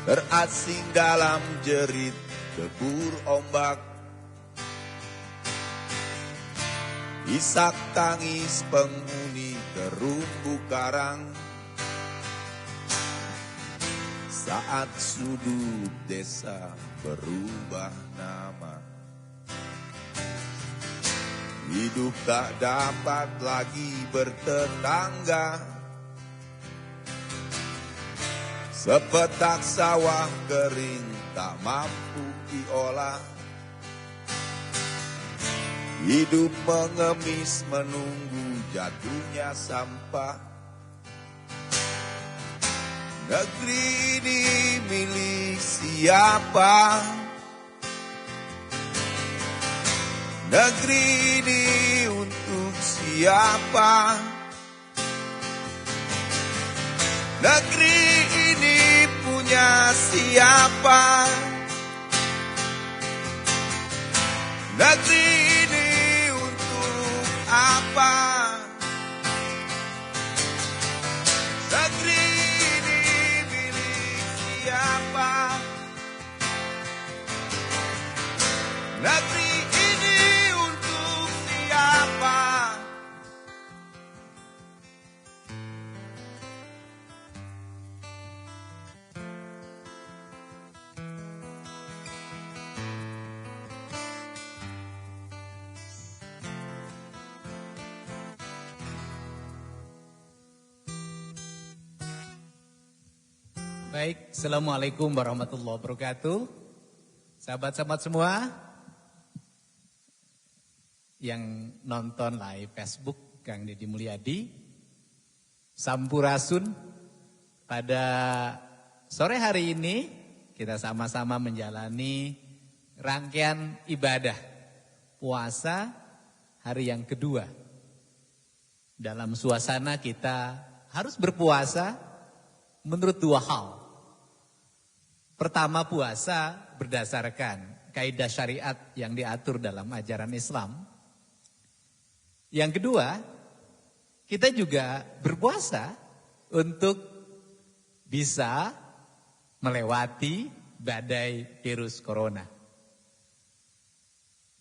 terasing dalam jerit debur ombak. Isak tangis penghuni terumbu karang saat sudut desa berubah nama. Hidup tak dapat lagi bertetangga, sepetak sawah kering tak mampu diolah. Hidup mengemis menunggu jatuhnya sampah. Negeri ini milik siapa? Negeri ini untuk siapa? Negeri ini punya siapa? Negeri ini untuk apa? Negeri ini milik siapa? Negeri ini untuk siapa? Baik, Assalamualaikum warahmatullahi wabarakatuh. Sahabat-sahabat semua yang nonton live Facebook Kang Deddy Mulyadi, Sampurasun. Pada sore hari ini kita sama-sama menjalani rangkaian ibadah puasa hari yang kedua. Dalam suasana kita harus berpuasa menurut dua hal. Pertama, puasa berdasarkan kaidah syariat yang diatur dalam ajaran Islam. Yang kedua, kita juga berpuasa untuk bisa melewati badai virus corona.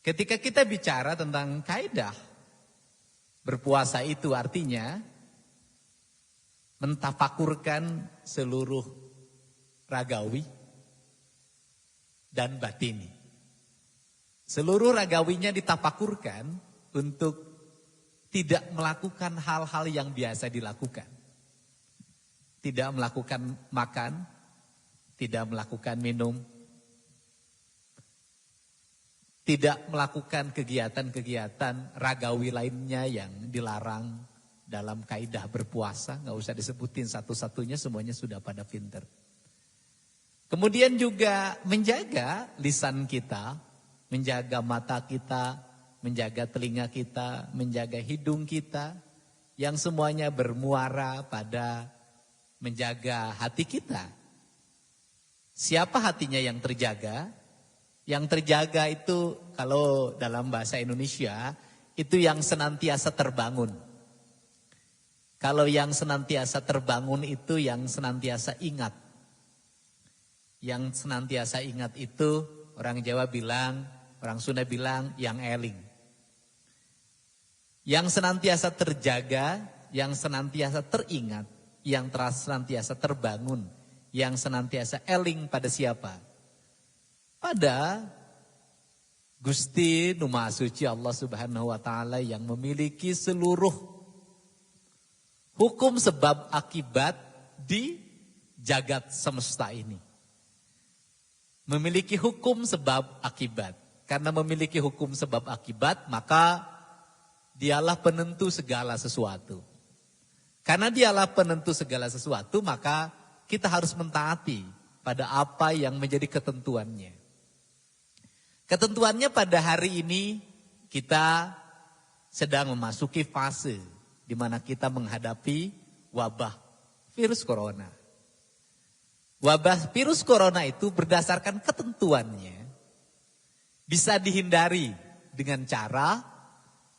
Ketika kita bicara tentang kaidah, berpuasa itu artinya mentafakurkan seluruh ragawi dan batini. Seluruh ragawinya ditafakurkan untuk tidak melakukan hal-hal yang biasa dilakukan. Tidak melakukan makan, tidak melakukan minum, tidak melakukan kegiatan-kegiatan ragawi lainnya yang dilarang dalam kaidah berpuasa. Nggak usah disebutin satu-satunya, semuanya sudah pada pinter. Kemudian juga menjaga lisan kita, menjaga mata kita, menjaga telinga kita, menjaga hidung kita, yang semuanya bermuara pada menjaga hati kita. Siapa hatinya yang terjaga? Yang terjaga itu kalau dalam bahasa Indonesia itu yang senantiasa terbangun. Kalau yang senantiasa terbangun itu yang senantiasa ingat. Yang senantiasa ingat itu orang Jawa bilang, orang Sunda bilang yang eling. Yang senantiasa terjaga, yang senantiasa teringat, yang senantiasa terbangun, yang senantiasa eling pada siapa? Pada Gusti Nu Maha Suci Allah Subhanahu wa taala yang memiliki seluruh hukum sebab akibat di jagat semesta ini. Memiliki hukum sebab akibat. Karena memiliki hukum sebab akibat, maka dialah penentu segala sesuatu. Karena dialah penentu segala sesuatu, maka kita harus mentaati pada apa yang menjadi ketentuannya. Ketentuannya pada hari ini kita sedang memasuki fase di mana kita menghadapi wabah virus corona. Wabah virus corona itu berdasarkan ketentuannya bisa dihindari dengan cara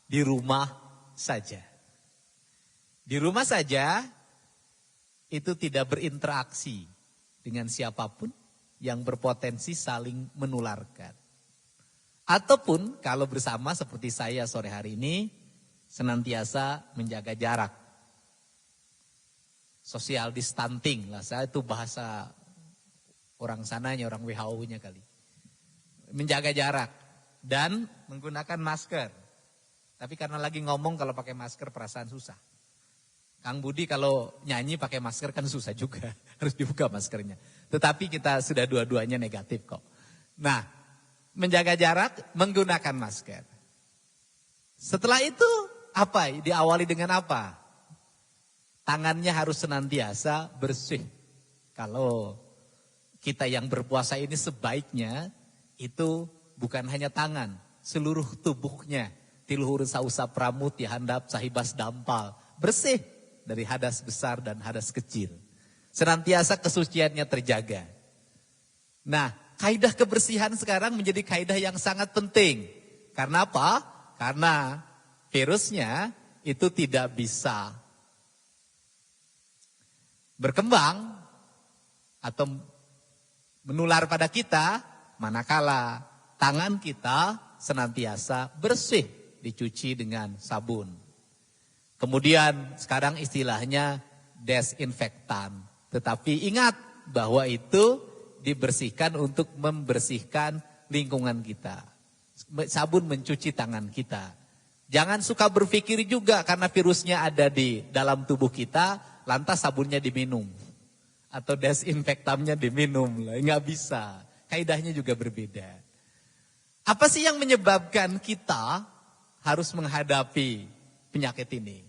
di rumah saja. Di rumah saja itu tidak berinteraksi, dengan siapapun yang berpotensi saling menularkan. Ataupun kalau bersama seperti saya sore hari ini, senantiasa menjaga jarak. Social distancing lah, saya itu bahasa orang sananya, orang WHO-nya kali. Menjaga jarak dan menggunakan masker. Tapi karena lagi ngomong kalau pakai masker perasaan susah. Kang Budi kalau nyanyi pakai masker kan susah juga, harus dibuka maskernya. Tetapi kita sudah dua-duanya negatif kok. Nah, menjaga jarak, menggunakan masker. Setelah itu apa? Diawali dengan apa? Tangannya harus senantiasa bersih. Kalau kita yang berpuasa ini sebaiknya itu bukan hanya tangan, seluruh tubuhnya. Tiluhur sausa pramut, handap, sahibas dampal. Bersih dari hadas besar dan hadas kecil. Senantiasa kesuciannya terjaga. Nah, kaidah kebersihan sekarang menjadi kaidah yang sangat penting. Karena apa? Karena virusnya itu tidak bisa berkembang atau menular pada kita manakala tangan kita senantiasa bersih, dicuci dengan sabun. Kemudian sekarang istilahnya desinfektan. Tetapi ingat bahwa itu dibersihkan untuk membersihkan lingkungan kita. Sabun mencuci tangan kita. Jangan suka berpikir juga karena virusnya ada di dalam tubuh kita, lantas sabunnya diminum. Atau desinfektannya diminum. Nggak bisa. Kaidahnya juga berbeda. Apa sih yang menyebabkan kita harus menghadapi penyakit ini?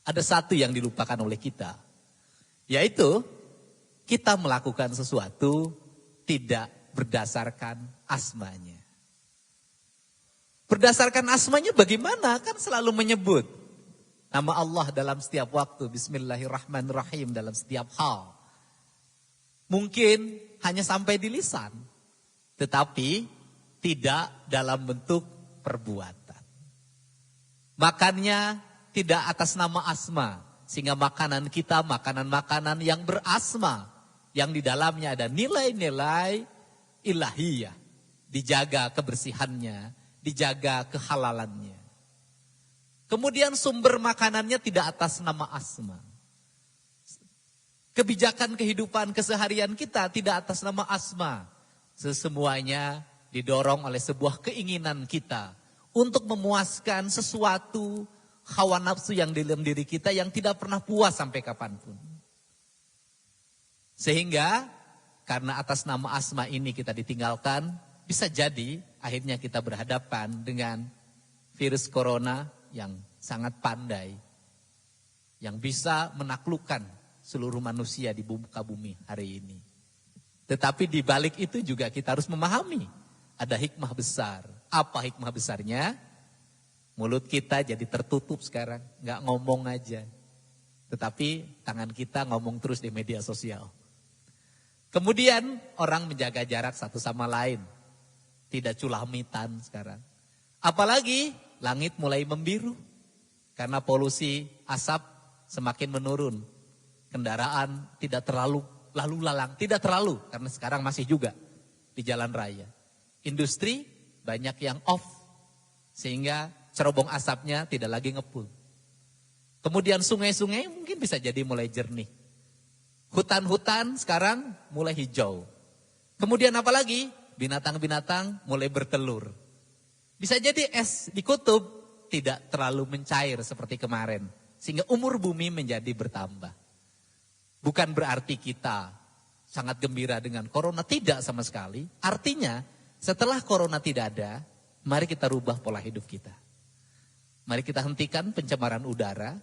Ada satu yang dilupakan oleh kita. Yaitu kita melakukan sesuatu tidak berdasarkan asmanya. Berdasarkan asmanya bagaimana? Kan selalu menyebut nama Allah dalam setiap waktu. Bismillahirrahmanirrahim dalam setiap hal. Mungkin hanya sampai di lisan. Tetapi tidak dalam bentuk perbuatan. Makannya tidak atas nama asma. Sehingga makanan kita makanan-makanan yang berasma. Yang di dalamnya ada nilai-nilai ilahiyah. Dijaga kebersihannya. Dijaga kehalalannya. Kemudian sumber makanannya tidak atas nama asma. Kebijakan kehidupan keseharian kita tidak atas nama asma. Sesemuanya didorong oleh sebuah keinginan kita. Untuk memuaskan sesuatu hawa nafsu yang di dalam diri kita yang tidak pernah puas sampai kapanpun. Sehingga karena atas nama asma ini kita ditinggalkan, bisa jadi akhirnya kita berhadapan dengan virus corona yang sangat pandai. Yang bisa menaklukkan seluruh manusia di muka bumi hari ini. Tetapi di balik itu juga kita harus memahami ada hikmah besar. Apa hikmah besarnya? Mulut kita jadi tertutup sekarang, nggak ngomong aja. Tetapi tangan kita ngomong terus di media sosial. Kemudian orang menjaga jarak satu sama lain. Tidak culamitan sekarang. Apalagi langit mulai membiru. Karena polusi asap semakin menurun. Kendaraan tidak terlalu lalu lalang. Tidak terlalu karena sekarang masih juga di jalan raya. Industri banyak yang off. Sehingga cerobong asapnya tidak lagi ngepul. Kemudian sungai-sungai mungkin bisa jadi mulai jernih. Hutan-hutan sekarang mulai hijau. Kemudian apalagi? Binatang-binatang mulai bertelur. Bisa jadi es di kutub tidak terlalu mencair seperti kemarin. Sehingga umur bumi menjadi bertambah. Bukan berarti kita sangat gembira dengan corona. Tidak sama sekali. Artinya setelah corona tidak ada, mari kita rubah pola hidup kita. Mari kita hentikan pencemaran udara.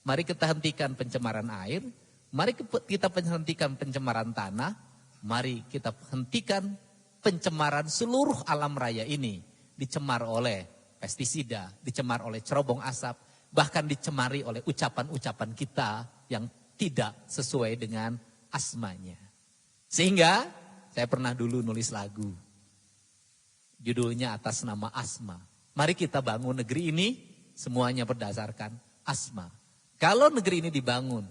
Mari kita hentikan pencemaran air. Mari kita hentikan pencemaran tanah. Mari kita hentikan pencemaran seluruh alam raya ini. Dicemar oleh pestisida, dicemar oleh cerobong asap. Bahkan dicemari oleh ucapan-ucapan kita yang tidak sesuai dengan asmanya. Sehingga saya pernah dulu nulis lagu. Judulnya atas nama asma. Mari kita bangun negeri ini semuanya berdasarkan asma. Kalau negeri ini dibangun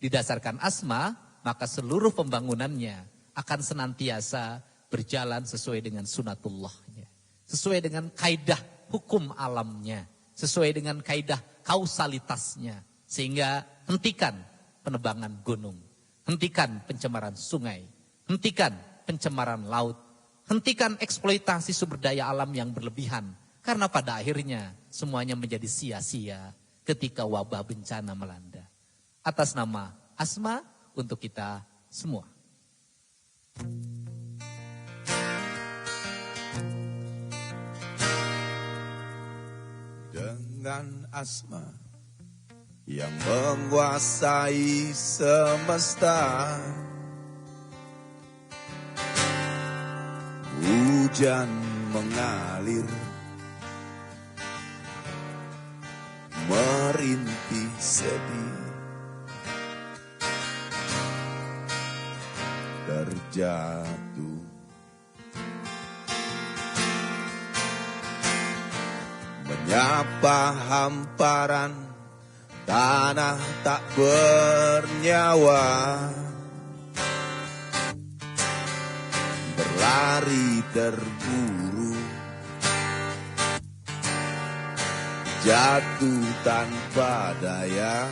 didasarkan asma, maka seluruh pembangunannya akan senantiasa berjalan sesuai dengan sunatullahnya. Sesuai dengan kaidah hukum alamnya. Sesuai dengan kaidah kausalitasnya. Sehingga hentikan penebangan gunung. Hentikan pencemaran sungai. Hentikan pencemaran laut. Hentikan eksploitasi sumber daya alam yang berlebihan. Karena pada akhirnya semuanya menjadi sia-sia ketika wabah bencana melanda. Atas nama Asma untuk kita semua. Dengan asma yang menguasai semesta, hujan mengalir, merintih sedih, terjatuh, menyapa hamparan tanah tak bernyawa, berlari terburu, jatuh tanpa daya.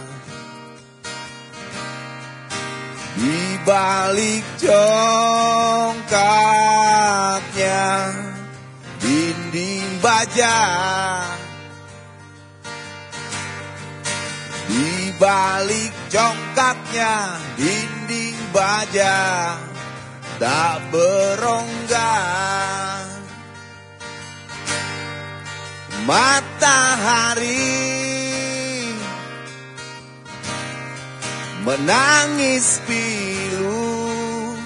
Di balik congkaknya dinding baja, di balik congkaknya dinding baja tak berongga. Matahari menangis pilu,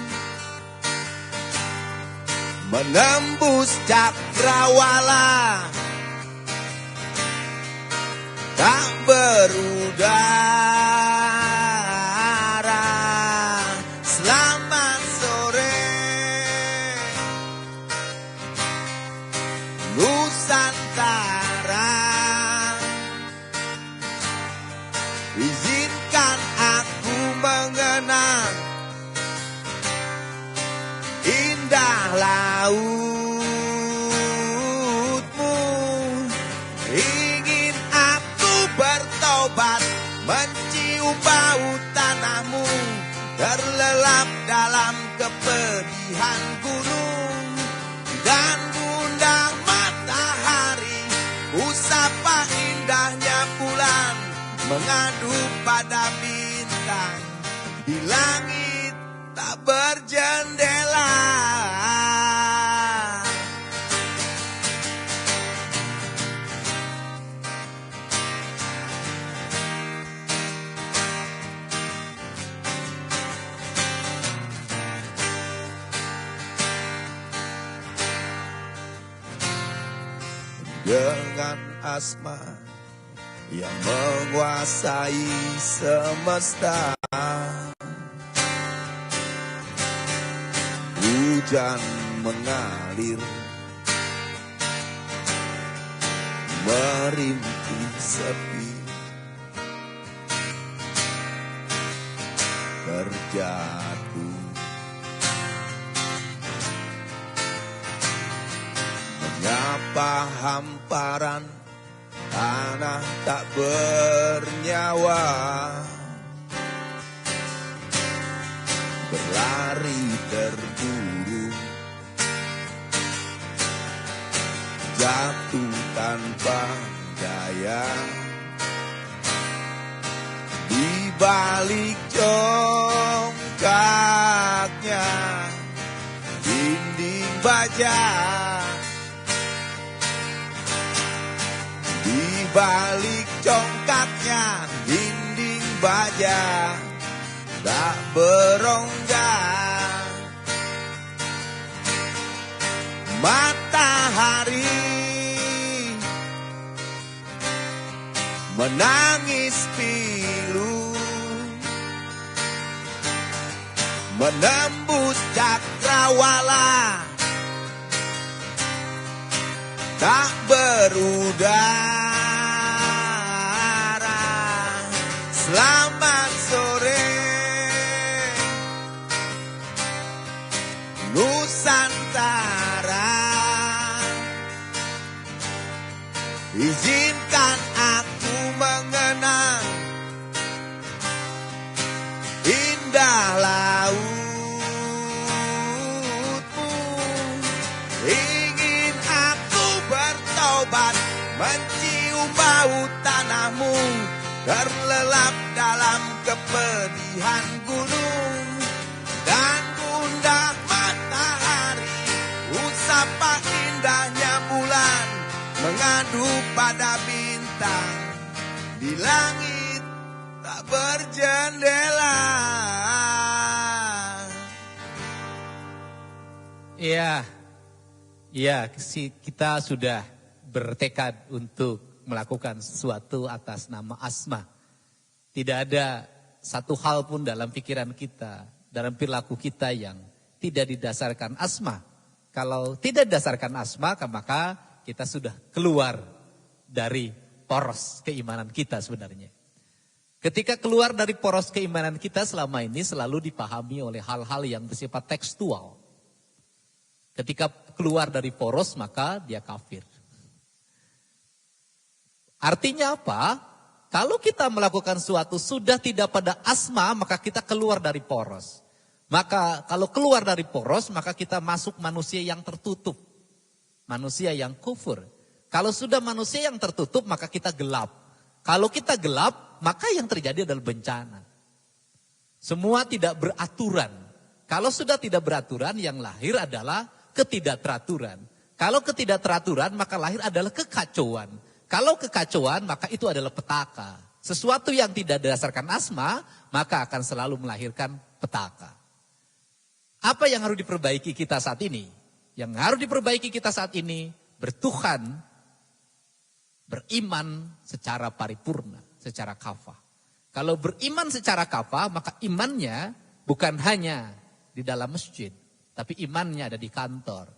menembus cakrawala, tak berudara. Selamat sore Nusantara, izinkan aku mengenang indah lautmu. Ingin aku bertobat, mencium bau tanahmu, terlelap dalam kepedihan gunung. Dan undang matahari, usapa indahnya bulan, mengadu pada bintang di langit tak berjendela. Dengan asma yang menguasai semesta, hujan mengalir, merintih sepi, terjatuh, menyapa hamparan tanah tak bernyawa, berlari terburu, jatuh tanpa daya. Di balik congkaknya dinding baja, di balik congkaknya dinding baja tak berongga. Matahari menangis pilu, menembus cakrawala, tak berudara. Selamat sore antara. Izinkan aku mengenang indah lautmu. Ingin aku bertobat, mencium bau tanahmu, terlelap dalam kepedihan gunung dan gundah matahari. Usapa indahnya bulan mengadu pada bintang di langit tak berjendela. Iya, kita sudah bertekad untuk melakukan sesuatu atas nama Asma. Tidak ada satu hal pun dalam pikiran kita, dalam perilaku kita yang tidak didasarkan Asma. Kalau tidak didasarkan Asma, maka kita sudah keluar dari poros keimanan kita sebenarnya. Ketika keluar dari poros keimanan kita selama ini selalu dipahami oleh hal-hal yang bersifat tekstual. Ketika keluar dari poros maka dia kafir. Artinya apa? Kalau kita melakukan sesuatu sudah tidak pada Asma maka kita keluar dari poros. Maka kalau keluar dari poros maka kita masuk manusia yang tertutup. Manusia yang kufur. Kalau sudah manusia yang tertutup maka kita gelap. Kalau kita gelap maka yang terjadi adalah bencana. Semua tidak beraturan. Kalau sudah tidak beraturan yang lahir adalah ketidakteraturan. Kalau ketidakteraturan maka lahir adalah kekacauan. Kalau kekacauan maka itu adalah petaka. Sesuatu yang tidak berdasarkan Asma maka akan selalu melahirkan petaka. Apa yang harus diperbaiki kita saat ini? Yang harus diperbaiki kita saat ini bertuhan, beriman secara paripurna, secara kafah. Kalau beriman secara kafah maka imannya bukan hanya di dalam masjid. Tapi imannya ada di kantor,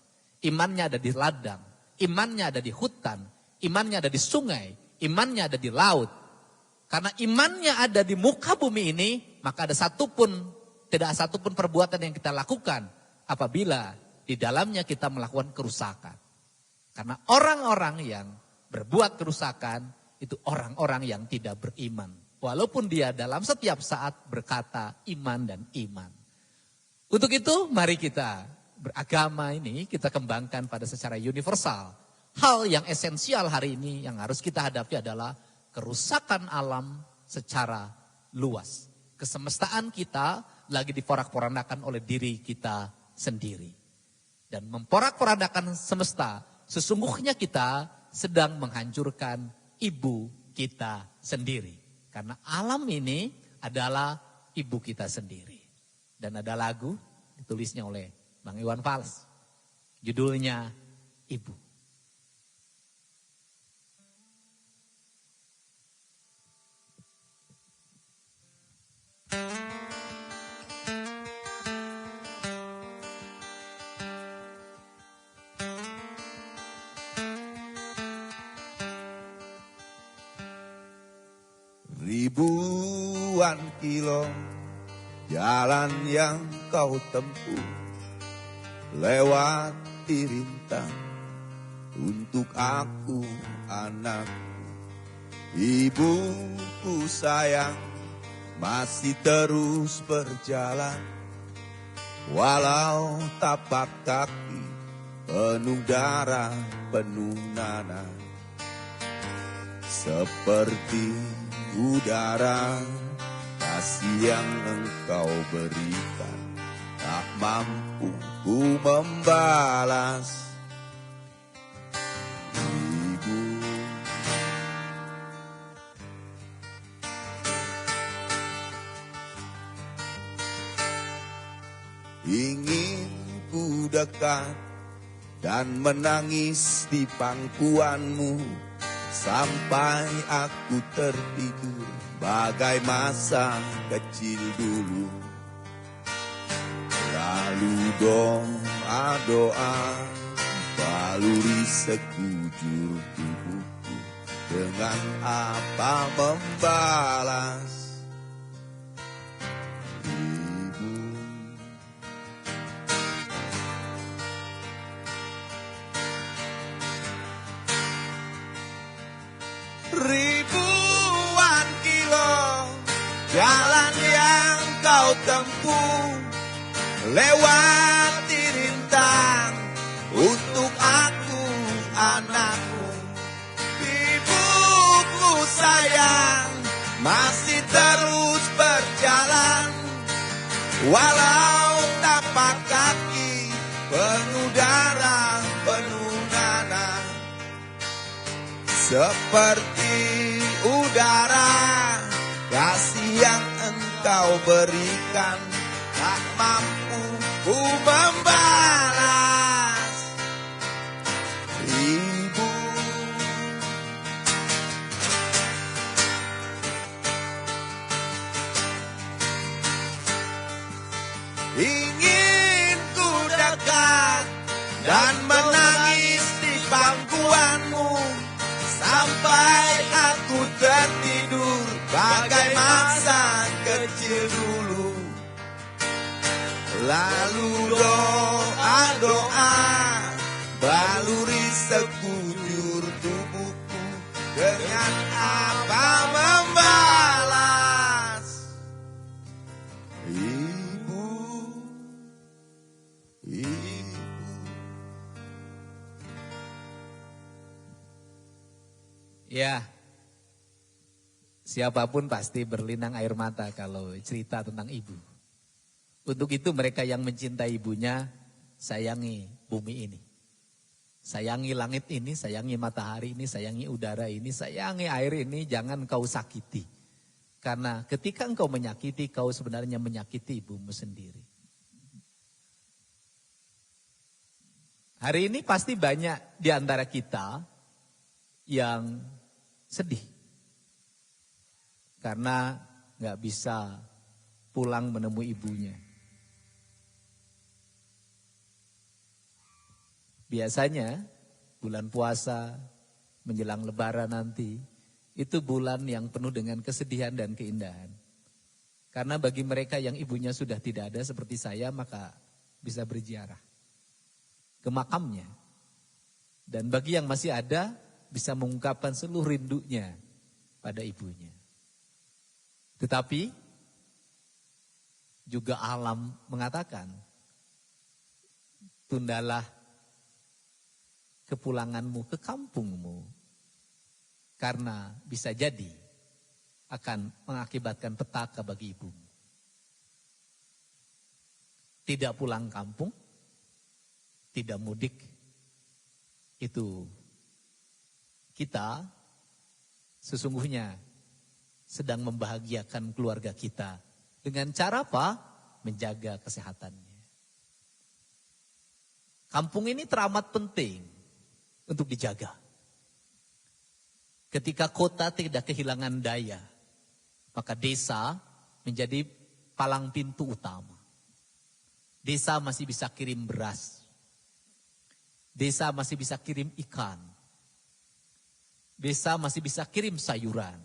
imannya ada di ladang, imannya ada di hutan, imannya ada di sungai, imannya ada di laut. Karena imannya ada di muka bumi ini, maka tidak satupun perbuatan yang kita lakukan apabila di dalamnya kita melakukan kerusakan. Karena orang-orang yang berbuat kerusakan itu orang-orang yang tidak beriman. Walaupun dia dalam setiap saat berkata iman dan iman. Untuk itu mari kita beragama ini kita kembangkan pada secara universal. Hal yang esensial hari ini yang harus kita hadapi adalah kerusakan alam secara luas. Kesemestaan kita lagi diporak-porandakan oleh diri kita sendiri. Dan memporak-porandakan semesta, sesungguhnya kita sedang menghancurkan ibu kita sendiri. Karena alam ini adalah ibu kita sendiri. Dan ada lagu ditulisnya oleh Bang Iwan Fals. Judulnya Ibu. Ribuan kilo jalan yang kau tempuh, lewati rintang untuk aku anakku. Ibuku sayang masih terus berjalan, walau tapak kaki penuh darah, penuh nanah. Seperti udara kasih yang engkau berikan tak mampu ku membalas. Ibu, ingin ku dekat dan menangis di pangkuanmu sampai aku tertidur bagai masa kecil dulu. Lalu doa-doa baluri sekujur tubuhku, dengan apa membalas. Ibu, Ribuan kilo jalan yang kau tempuh, lewati rintang untuk aku anakmu. Ibuku sayang masih terus berjalan, walau tapak kaki penuh darah, penuh nanah. Seperti udara, kasih yang engkau berikan tak mampu ku membalas. Ibu, ingin ku dekat dan menangis di pangkuanmu sampai aku tertidur bagai masa kecil dulu. Lalu doa-doa baluri sekujur tubuhku, dengan apa membalas. Ibu, ibu. Ya, siapapun pasti berlinang air mata kalau cerita tentang ibu. Untuk itu mereka yang mencintai ibunya, sayangi bumi ini. Sayangi langit ini, sayangi matahari ini, sayangi udara ini, sayangi air ini, jangan kau sakiti. Karena ketika engkau menyakiti, kau sebenarnya menyakiti ibumu sendiri. Hari ini pasti banyak di antara kita yang sedih. Karena gak bisa pulang menemui ibunya. Biasanya bulan puasa menjelang lebaran nanti, itu bulan yang penuh dengan kesedihan dan keindahan. Karena bagi mereka yang ibunya sudah tidak ada seperti saya, maka bisa berziarah ke makamnya. Dan bagi yang masih ada, bisa mengungkapkan seluruh rindunya pada ibunya. Tetapi juga alam mengatakan, tundalah kepulanganmu ke kampungmu, karena bisa jadi akan mengakibatkan petaka bagi ibumu. Tidak pulang kampung, tidak mudik, itu kita sesungguhnya sedang membahagiakan keluarga kita. Dengan cara apa? Menjaga kesehatannya. Kampung ini teramat penting untuk dijaga. Ketika kota tidak kehilangan daya, maka desa menjadi palang pintu utama. Desa masih bisa kirim beras. Desa masih bisa kirim ikan. Desa masih bisa kirim sayuran.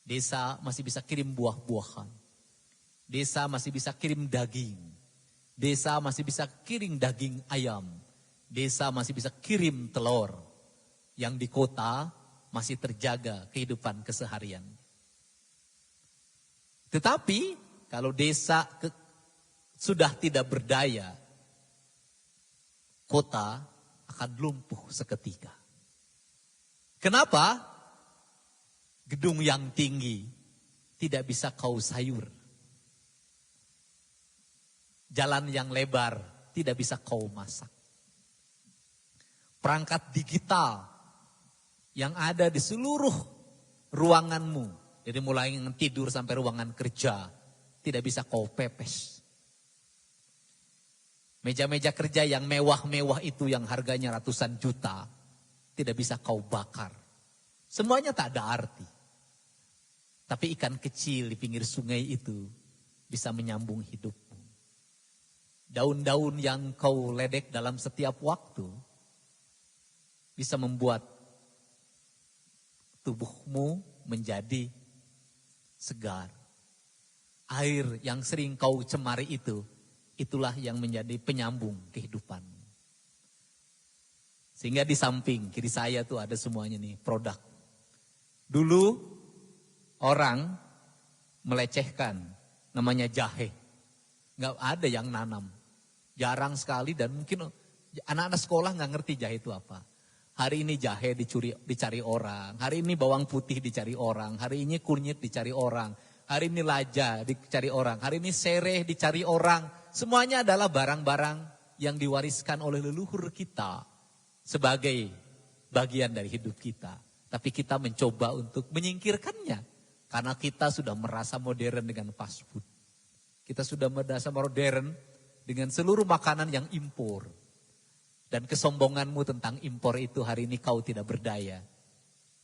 Desa masih bisa kirim buah-buahan. Desa masih bisa kirim daging. Desa masih bisa kirim daging ayam. Desa masih bisa kirim telur. Yang di kota masih terjaga kehidupan keseharian. Tetapi kalau desa sudah tidak berdaya, kota akan lumpuh seketika. Kenapa? Gedung yang tinggi tidak bisa kau sayur. Jalan yang lebar tidak bisa kau masak. Perangkat digital yang ada di seluruh ruanganmu, dari mulai yang tidur sampai ruangan kerja, tidak bisa kau pepes. Meja-meja kerja yang mewah-mewah itu yang harganya ratusan juta, tidak bisa kau bakar. Semuanya tak ada arti. Tapi ikan kecil di pinggir sungai itu bisa menyambung hidupmu. Daun-daun yang kau ledek dalam setiap waktu bisa membuat tubuhmu menjadi segar. Air yang sering kau cemari itu, itulah yang menjadi penyambung kehidupan. Sehingga di samping kiri saya tuh ada semuanya nih produk. Dulu orang melecehkan namanya jahe. Nggak ada yang nanam. Jarang sekali dan mungkin anak-anak sekolah nggak ngerti jahe itu apa. Hari ini jahe dicari orang, hari ini bawang putih dicari orang, hari ini kunyit dicari orang, hari ini laja dicari orang, hari ini sereh dicari orang. Semuanya adalah barang-barang yang diwariskan oleh leluhur kita sebagai bagian dari hidup kita. Tapi kita mencoba untuk menyingkirkannya karena kita sudah merasa modern dengan fast food. Kita sudah merasa modern dengan seluruh makanan yang impor. Dan kesombonganmu tentang impor itu hari ini kau tidak berdaya.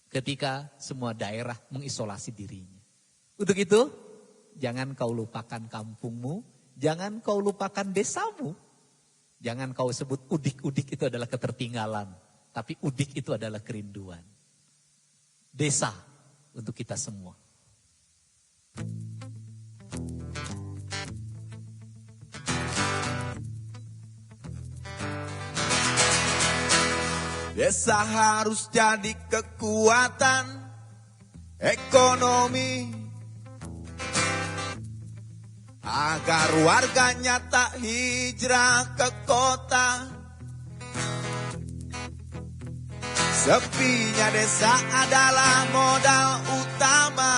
Ketika semua daerah mengisolasi dirinya. Untuk itu, jangan kau lupakan kampungmu. Jangan kau lupakan desamu. Jangan kau sebut udik-udik itu adalah ketertinggalan. Tapi udik itu adalah kerinduan. Desa untuk kita semua. Desa harus jadi kekuatan ekonomi agar warganya tak hijrah ke kota. Sepinya desa adalah modal utama.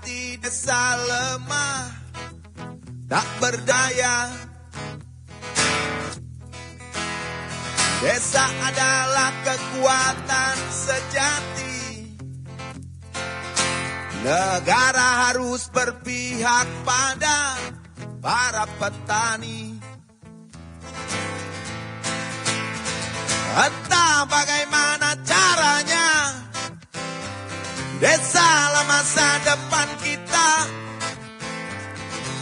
Di desa lemah, tak berdaya. Desa adalah kekuatan sejati. Negara harus berpihak pada para petani. Entah bagaimana caranya, desa lah masa depan kita.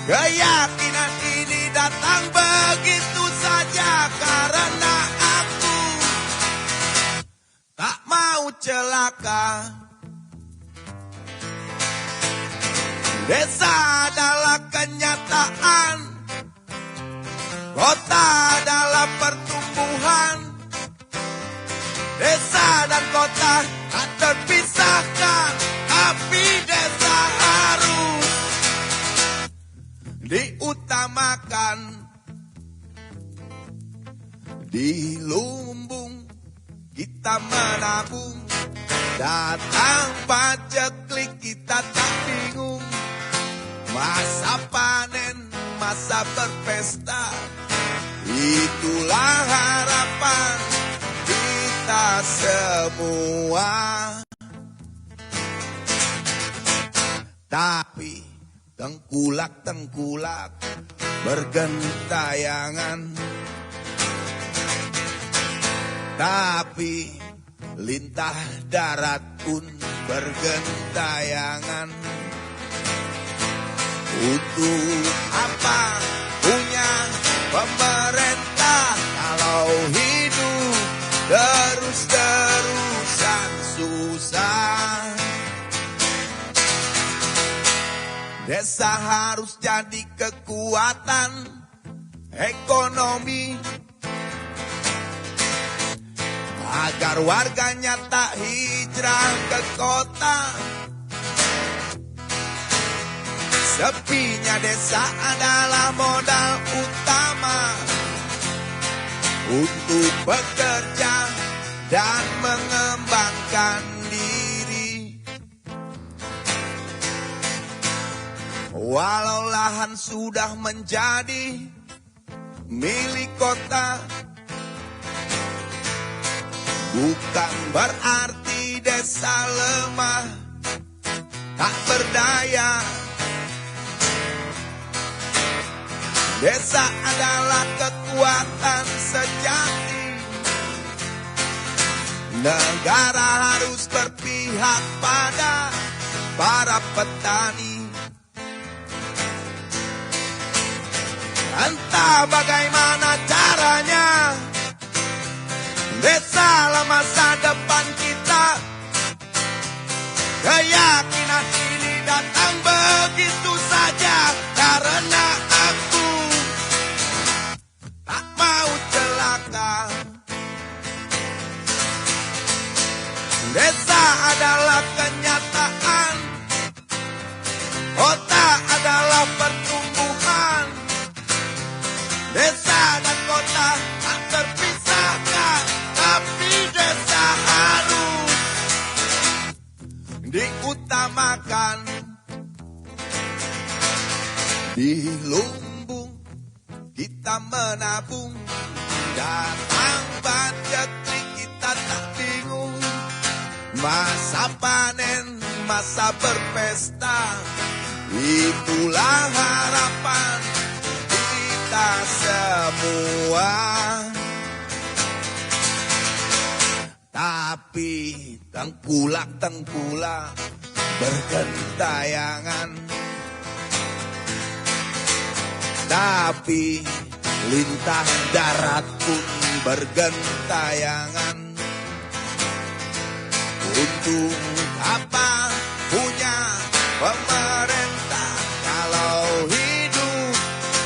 Keyakinan ini datang begitu saja karena aku tak mau celaka. Desa adalah kenyataan, kota adalah pertumbuhan. Desa dan kota tak terpisahkan, tapi desa harus diutamakan. Di lumbung kita menabung, datang paceklik kita tak bingung. Masa panen, masa berpesta, itulah harapan kita semua. Tapi tengkulak-tengkulak bergentayangan. Tapi lintah darat pun bergentayangan. Untuk apa punya pemerintah kalau hidup terus-terusan susah? Desa harus jadi kekuatan ekonomi agar warganya tak hijrah ke kota. Sepinya desa adalah modal utama untuk bekerja dan mengembangkan diri. Walau lahan sudah menjadi milik kota, bukan berarti desa lemah tak berdaya. Desa adalah kekuatan sejati. Negara harus berpihak pada para petani. Entah bagaimana caranya, Desalah masa depan kita. Keyakinan ini datang begitu saja karena aku tak mau celaka. Desa adalah kenyataan, kota adalah pertumbuhan. Desa dan kota tak terpisahkan, tapi desa harus diutamakan. Di lumbung kita menabung, datang budgetri kita tak bingung. Masa panen, masa berpesta, itulah harapan kita semua. Tapi tengkulak bergentayangan. Tapi lintah darat pun bergentayangan. Untuk apa punya pemerintah kalau hidup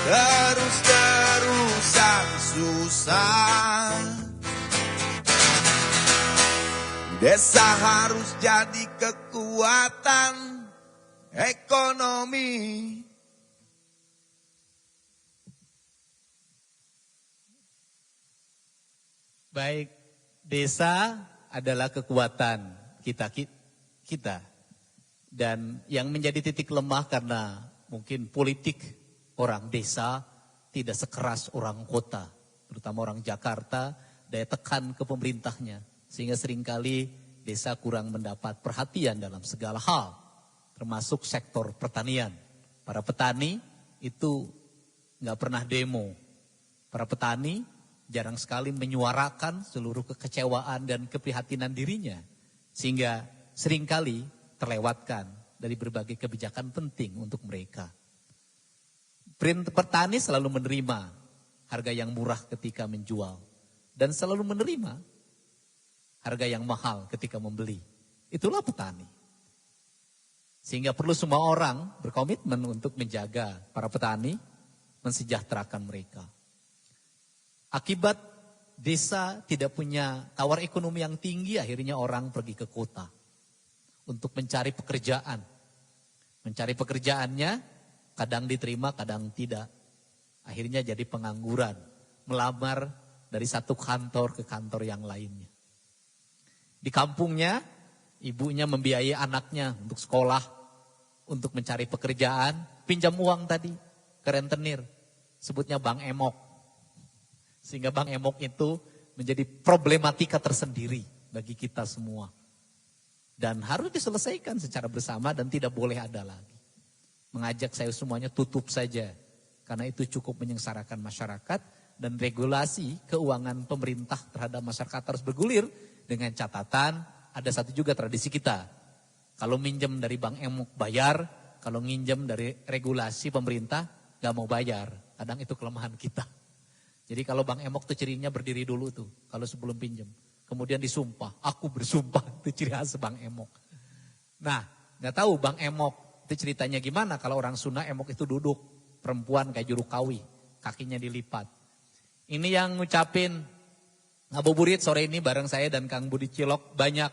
terus-terusan susah? Desa harus jadi kekuatan ekonomi. Baik, desa adalah kekuatan kita. Dan yang menjadi titik lemah karena mungkin politik orang desa tidak sekeras orang kota, terutama orang Jakarta, daya tekan ke pemerintahnya. Sehingga seringkali desa kurang mendapat perhatian dalam segala hal, termasuk sektor pertanian. Para petani itu nggak pernah demo. Para petani jarang sekali menyuarakan seluruh kekecewaan dan keprihatinan dirinya. Sehingga seringkali terlewatkan dari berbagai kebijakan penting untuk mereka. Petani selalu menerima harga yang murah ketika menjual. Dan selalu menerima harga yang mahal ketika membeli. Itulah petani. Sehingga perlu semua orang berkomitmen untuk menjaga para petani, mensejahterakan mereka. Akibat desa tidak punya tawar ekonomi yang tinggi, akhirnya orang pergi ke kota untuk mencari pekerjaan. Mencari pekerjaannya, kadang diterima, kadang tidak. Akhirnya jadi pengangguran, melamar dari satu kantor ke kantor yang lainnya. Di kampungnya, ibunya membiayai anaknya untuk sekolah, untuk mencari pekerjaan, pinjam uang tadi ke rentenir, sebutnya Bang Emok. Sehingga Bang Emok itu menjadi problematika tersendiri bagi kita semua. Dan harus diselesaikan secara bersama dan tidak boleh ada lagi. Mengajak saya semuanya tutup saja. Karena itu cukup menyengsarakan masyarakat dan regulasi keuangan pemerintah terhadap masyarakat harus bergulir dengan catatan ada satu juga tradisi kita. Kalau minjem dari Bang Emok bayar, kalau nginjem dari regulasi pemerintah gak mau bayar. Kadang itu kelemahan kita. Jadi kalau Bang Emok tuh cirinya berdiri dulu tuh, kalau sebelum pinjam. Kemudian disumpah, aku bersumpah, itu ciri khas Bang Emok. Nah, gak tahu Bang Emok itu ceritanya gimana kalau orang Sunda Emok itu duduk, perempuan kayak juru kawi, kakinya dilipat. Ini yang ngucapin ngabuburit sore ini bareng saya dan Kang Budi Cilok banyak.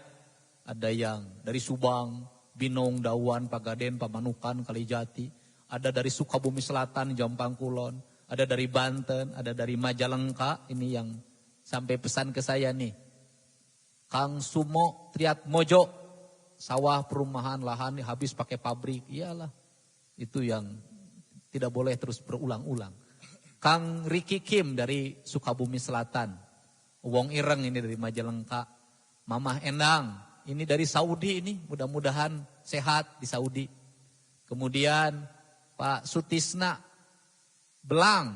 Ada yang dari Subang, Binong, Dawan, Pagaden, Pamanukan, Kalijati. Ada dari Sukabumi Selatan, Jombang Kulon. Ada dari Banten, ada dari Majalengka, ini yang sampai pesan ke saya nih. Kang Sumo, Triat Mojo, sawah perumahan lahan habis pakai pabrik, iyalah. Itu yang tidak boleh terus berulang-ulang. Kang Riki Kim dari Sukabumi Selatan, Wong Ireng ini dari Majalengka, Mamah Endang, ini dari Saudi ini, mudah-mudahan sehat di Saudi. Kemudian Pak Sutisna, Belang.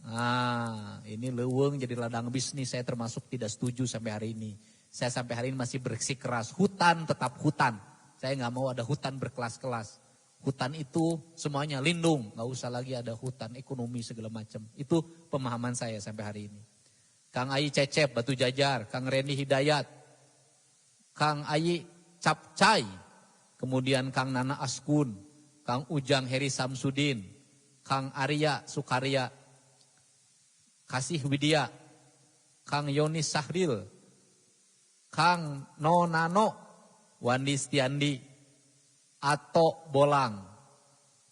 Nah, ini leuweung jadi ladang bisnis. Saya termasuk tidak setuju sampai hari ini. Saya sampai hari ini masih bersikeras. Hutan tetap hutan. Saya nggak mau ada hutan berkelas-kelas. Hutan itu semuanya lindung. Nggak usah lagi ada hutan ekonomi segala macam. Itu pemahaman saya sampai hari ini. Kang Ayi Cecep Batu Jajar, Kang Reni Hidayat, Kang Ayi Capcai, kemudian Kang Nana Askun, Kang Ujang Heri Samsudin, Kang Arya Sukarya, Kasih Widya, Kang Yoni Sahril, Kang Nonano, Wandi Stiandi, Ato Bolang,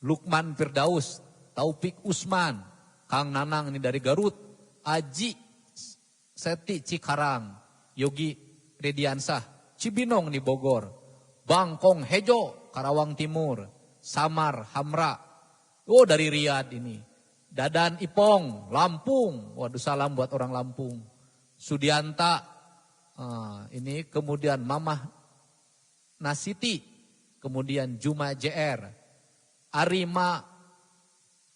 Lukman Firdaus, Taufik Usman, Kang Nanang ini dari Garut, Aji Seti Cikarang, Yogi Rediansah, Cibinong di Bogor, Bangkong Hejo, Karawang Timur, Samar Hamra, oh dari Riyadh ini, Dadan Ipong, Lampung, waduh salam buat orang Lampung, Sudianta, ini kemudian Mamah Nasiti, kemudian Juma JR, Arima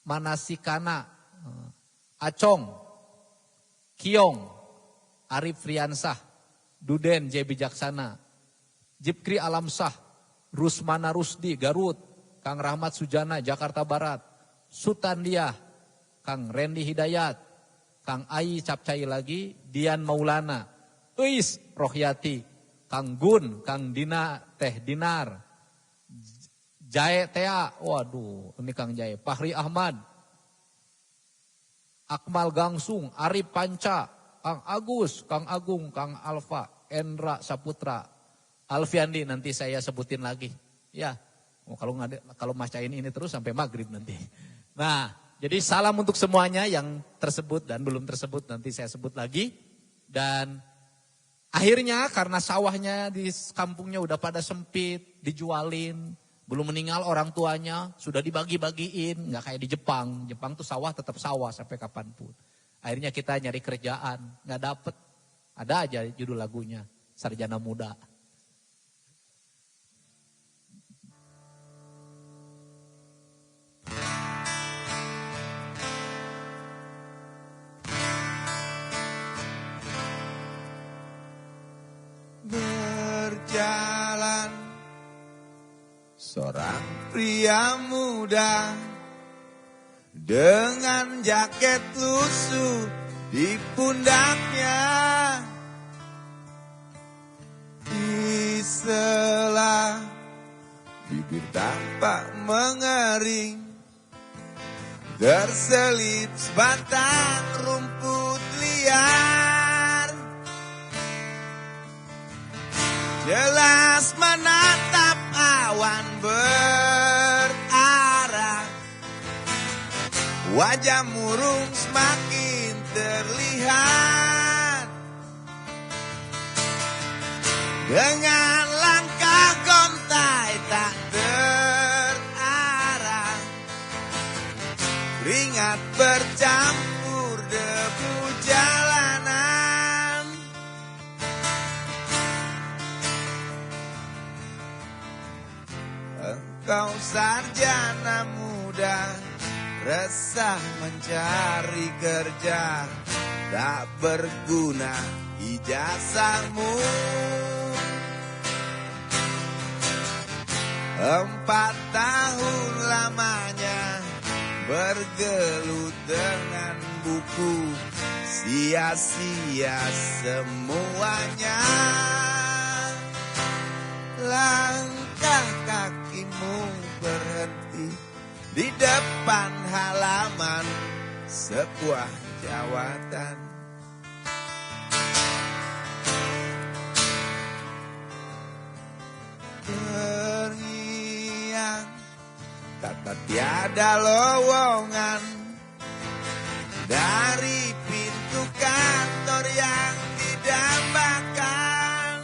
Manasikana, Acong, Kiong, Arif Friansah, Duden J. Bijaksana, Jipkri Alamsah, Rusmana Rusdi Garut, Kang Rahmat Sujana Jakarta Barat, Sutandiah, Kang Rendi Hidayat, Kang Ayi Capcai lagi, Dian Maulana, Uis Rohyati, Kang Gun, Kang Dina Teh Dinar, Jae Tea, waduh ini Kang Jae, Fahri Ahmad, Akmal Gangsung, Arif Panca, Kang Agus, Kang Agung, Kang Alfa, Endra Saputra, Alfiandi nanti saya sebutin lagi. Ya, kalau Mas Cain ini terus sampai maghrib nanti. Nah, jadi salam untuk semuanya yang tersebut dan belum tersebut nanti saya sebut lagi. Dan akhirnya karena sawahnya di kampungnya udah pada sempit, dijualin, belum meninggal orang tuanya, sudah dibagi-bagiin, nggak kayak di Jepang. Jepang tuh sawah tetap sawah sampai kapanpun. Akhirnya kita nyari kerjaan, nggak dapet. Ada aja judul lagunya, Sarjana Muda. Berjalan seorang pria muda dengan jaket lusuh di pundaknya, di sela bibir tampak mengering, terselip sebatang rumput liar, jelas menatap awan berarah. Wajah murung semakin terlihat, dengan langkah gontai tak terarah, keringat bercampur debu jalanan. Engkau sarjana muda, resah mencari kerja, tak berguna ijazahmu. 4 tahun lamanya bergelut dengan buku, sia-sia semuanya. Langkah kakimu berhenti di depan halaman sebuah jawatan. Terngiang kata tiada lowongan dari pintu kantor yang didambakan.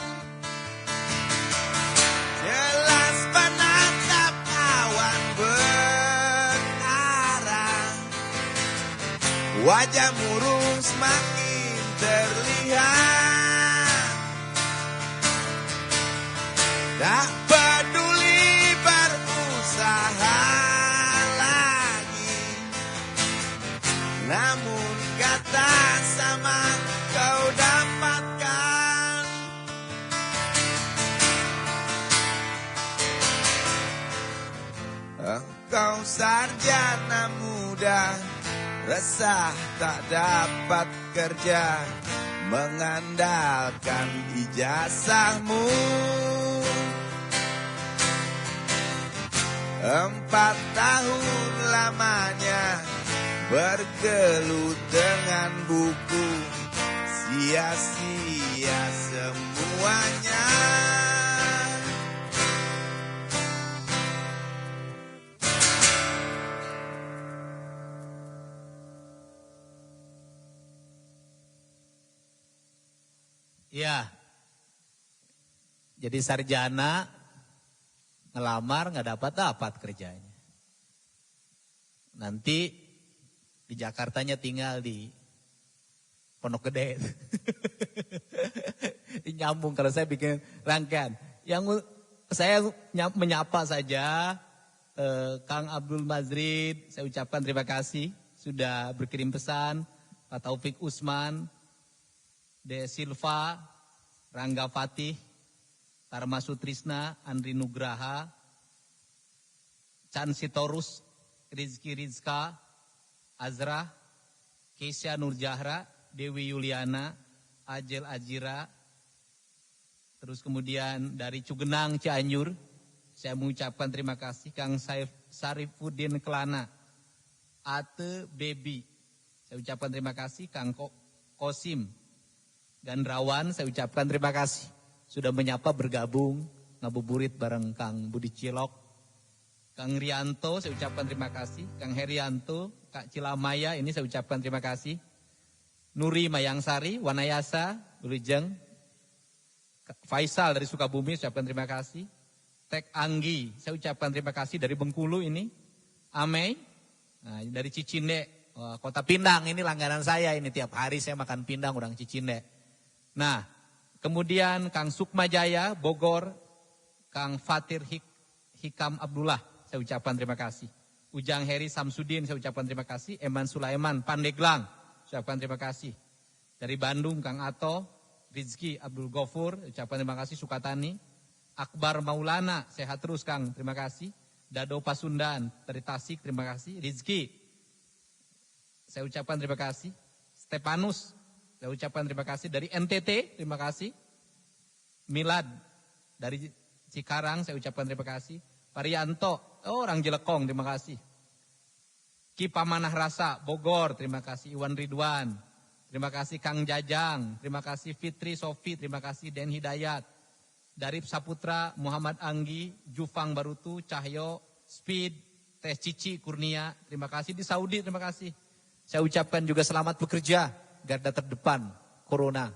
Jelas menatap awan berarah, wajah murung semakin terlihat, tak peduli berusaha lagi, namun kata sama kau dapatkan. Engkau sarjana muda, resah tak dapat kerja, mengandalkan ijazahmu. 4 tahun lamanya bergelut dengan buku, sia-sia semuanya. Ya, jadi sarjana ngelamar nggak dapat kerjanya. Nanti di Jakartanya tinggal di Pondok Gede. Nyambung kalau saya bikin rangkaian. Yang saya menyapa saja Kang Abdul Mazrid, saya ucapkan terima kasih sudah berkirim pesan. Pak Taufik Usman, De Silva, Rangga Fatih, Tarma Sutrisna, Andri Nugraha, Chan Sitorus, Rizky Rizka, Azrah, Keisha Nurjahra, Dewi Yuliana, Ajel Ajira, terus kemudian dari Cugenang Cianjur, saya mengucapkan terima kasih Kang Sarifuddin Kelana, Ate Baby, saya ucapkan terima kasih Kang Kosim, Gandrawan, saya ucapkan terima kasih sudah menyapa bergabung ngabuburit bareng Kang Budi Cilok, Kang Rianto, saya ucapkan terima kasih, Kang Herianto, Kak Cilamaya, ini saya ucapkan terima kasih, Nuri Mayangsari, Wanayasa, Wilujeng, Faisal dari Sukabumi, saya ucapkan terima kasih, Tek Anggi, saya ucapkan terima kasih dari Bengkulu ini, Amei, nah, dari Cicinde, Kota Pindang, ini langganan saya, ini tiap hari saya makan pindang orang Cicinde. Nah, kemudian Kang Sukma Jaya, Bogor, Kang Fatir Hikam Abdullah, saya ucapkan terima kasih. Ujang Heri Samsudin, saya ucapkan terima kasih. Eman Sulaiman, Pandeglang, saya ucapkan terima kasih. Dari Bandung, Kang Ato, Rizky Abdul Ghafur, ucapkan terima kasih. Sukatani, Akbar Maulana, sehat terus Kang, terima kasih. Dado Pasundan, dari Tasik, terima kasih. Rizky, saya ucapkan terima kasih. Stepanus, saya ucapkan terima kasih. Dari NTT, terima kasih. Milad, dari Cikarang, saya ucapkan terima kasih. Parianto, orang Jelekong, terima kasih. Ki Pamanah Rasa, Bogor, terima kasih. Iwan Ridwan, terima kasih. Kang Jajang, terima kasih. Fitri Sofi, terima kasih. Den Hidayat, dari Saputra, Muhammad Anggi, Jufang Barutu, Cahyo, Speed, Teh Cici, Kurnia, terima kasih. Di Saudi, terima kasih. Saya ucapkan juga selamat bekerja, garda terdepan, Corona.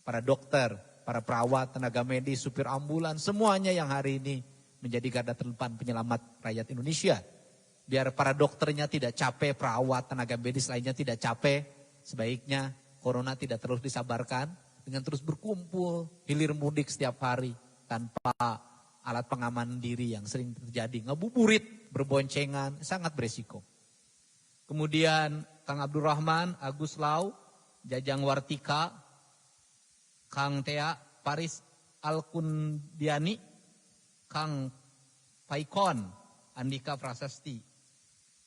Para dokter, para perawat, tenaga medis, supir ambulan, semuanya yang hari ini menjadi garda terdepan penyelamat rakyat Indonesia. Biar para dokternya tidak capek, perawat, tenaga medis lainnya tidak capek, sebaiknya Corona tidak terus disabarkan dengan terus berkumpul, hilir mudik setiap hari tanpa alat pengaman diri yang sering terjadi. Ngabuburit, berboncengan, sangat beresiko. Kemudian Kang Abdurrahman, Agus Lau, Jajang Wartika, Kang Tea, Paris Alkundiani, Kang Paikon, Andika Prasasti,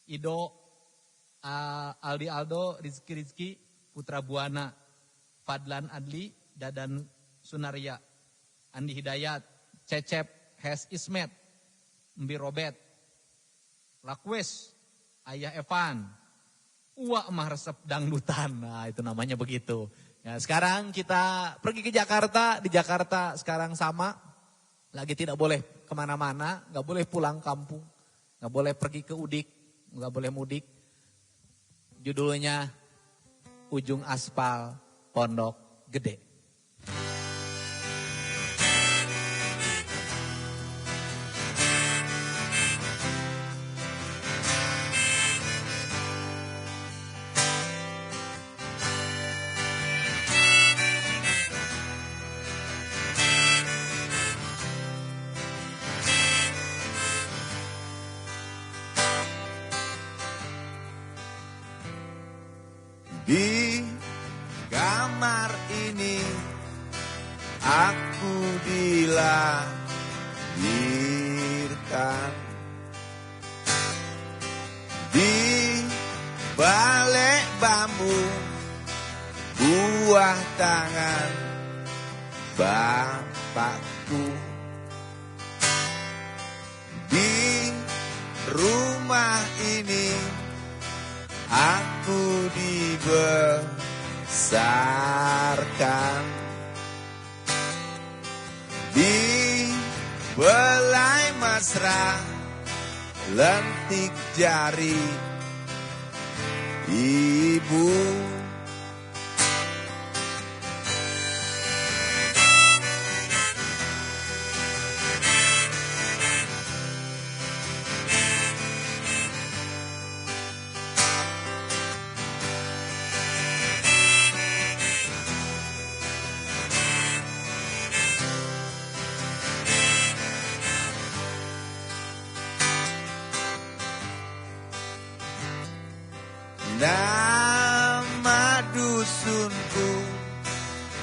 Ido, Aldi Aldo, Rizky, Putra Buana, Fadlan Adli, Dadan Sunaria, Andi Hidayat, Cecep, Hes Ismet, Mbi Robet, Lakwes, Ayah Evan, Uwa Mah Resep Dangdutan, nah itu namanya begitu. Ya, sekarang kita pergi ke Jakarta, di Jakarta sekarang sama, lagi tidak boleh kemana-mana, gak boleh pulang kampung, gak boleh pergi ke Udik, gak boleh mudik. Judulnya Ujung Aspal Pondok Gede. Di kamar ini aku dilahirkan, di bawah tangan Bapakku. Di rumah ini aku dibesarkan, di belai mesra lentik jari ibu. Nama dusunku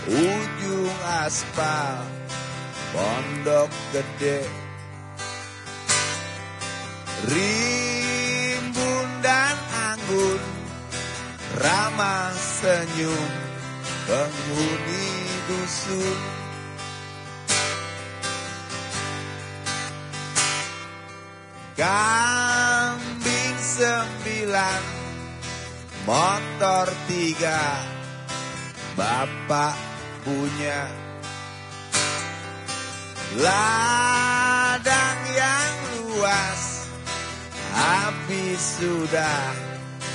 ujung aspal Pondok Gede. Rimbun dan anggun ramah senyum penghuni dusun. Kambing 9, motor 3 bapak punya. Ladang yang luas habis sudah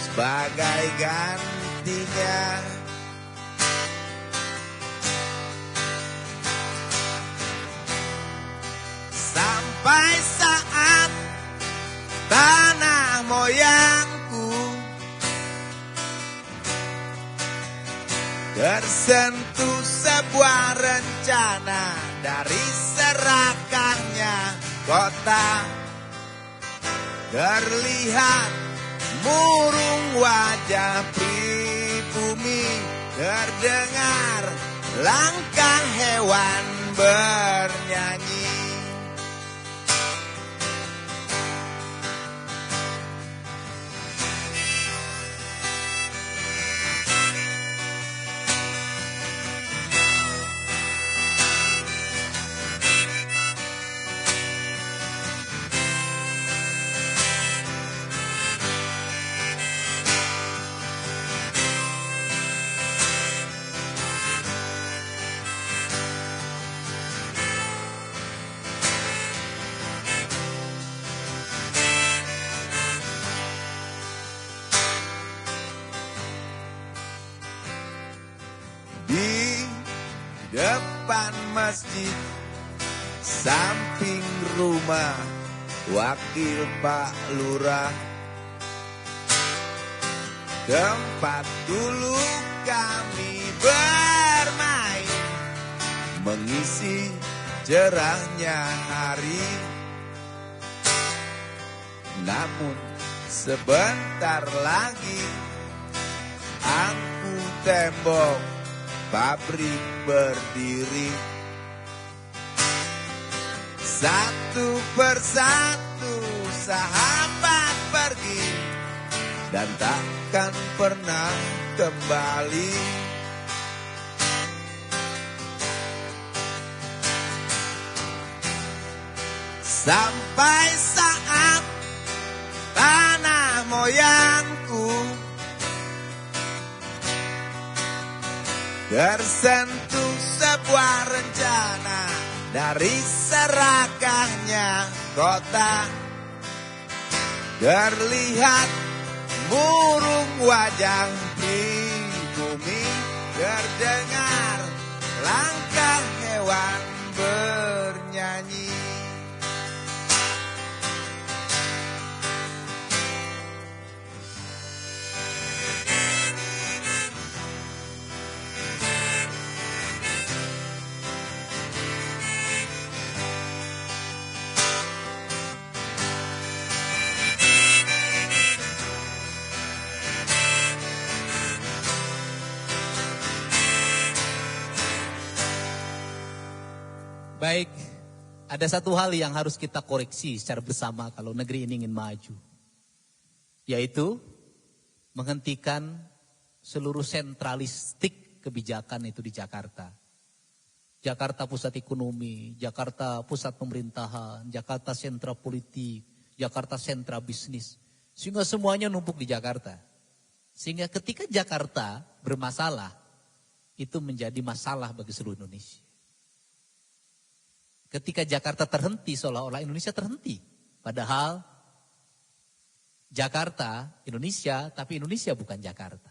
sebagai gantinya. Sampai saat tanah moyangku tersentuh sebuah rencana dari serakahnya kota. Terlihat murung wajah pribumi, terdengar langkah hewan bernyanyi. Di depan masjid samping rumah wakil Pak Lurah, tempat dulu kami bermain mengisi cerahnya hari. Namun sebentar lagi angku tembok pabrik berdiri. Satu persatu sahabat pergi dan takkan pernah kembali. Sampai saat tanah moyangku tersentuh sebuah rencana dari serakahnya kota. Terlihat murung wajah pribumi, terdengar langkah hewan bernyanyi. Baik, ada satu hal yang harus kita koreksi secara bersama kalau negeri ini ingin maju. Yaitu menghentikan seluruh sentralistik kebijakan itu di Jakarta. Jakarta pusat ekonomi, Jakarta pusat pemerintahan, Jakarta sentra politik, Jakarta sentra bisnis. Sehingga semuanya numpuk di Jakarta. Sehingga ketika Jakarta bermasalah, itu menjadi masalah bagi seluruh Indonesia. Ketika Jakarta terhenti, seolah-olah Indonesia terhenti. Padahal Jakarta, Indonesia, tapi Indonesia bukan Jakarta.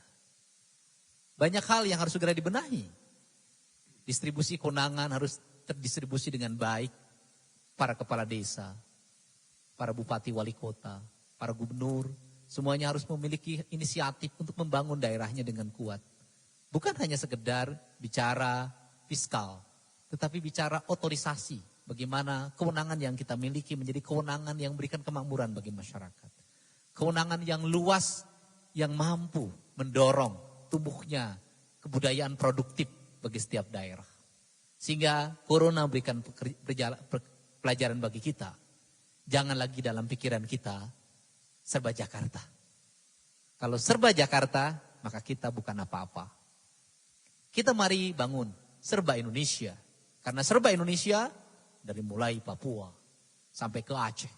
Banyak hal yang harus segera dibenahi. Distribusi kewenangan harus terdistribusi dengan baik. Para kepala desa, para bupati wali kota, para gubernur, semuanya harus memiliki inisiatif untuk membangun daerahnya dengan kuat. Bukan hanya sekedar bicara fiskal, tetapi bicara otorisasi. Bagaimana kewenangan yang kita miliki menjadi kewenangan yang memberikan kemakmuran bagi masyarakat. Kewenangan yang luas, yang mampu mendorong tumbuhnya kebudayaan produktif bagi setiap daerah. Sehingga corona berikan pelajaran bagi kita. Jangan lagi dalam pikiran kita serba Jakarta. Kalau serba Jakarta, maka kita bukan apa-apa. Kita mari bangun serba Indonesia. Karena serba Indonesia dari mulai Papua sampai ke Aceh,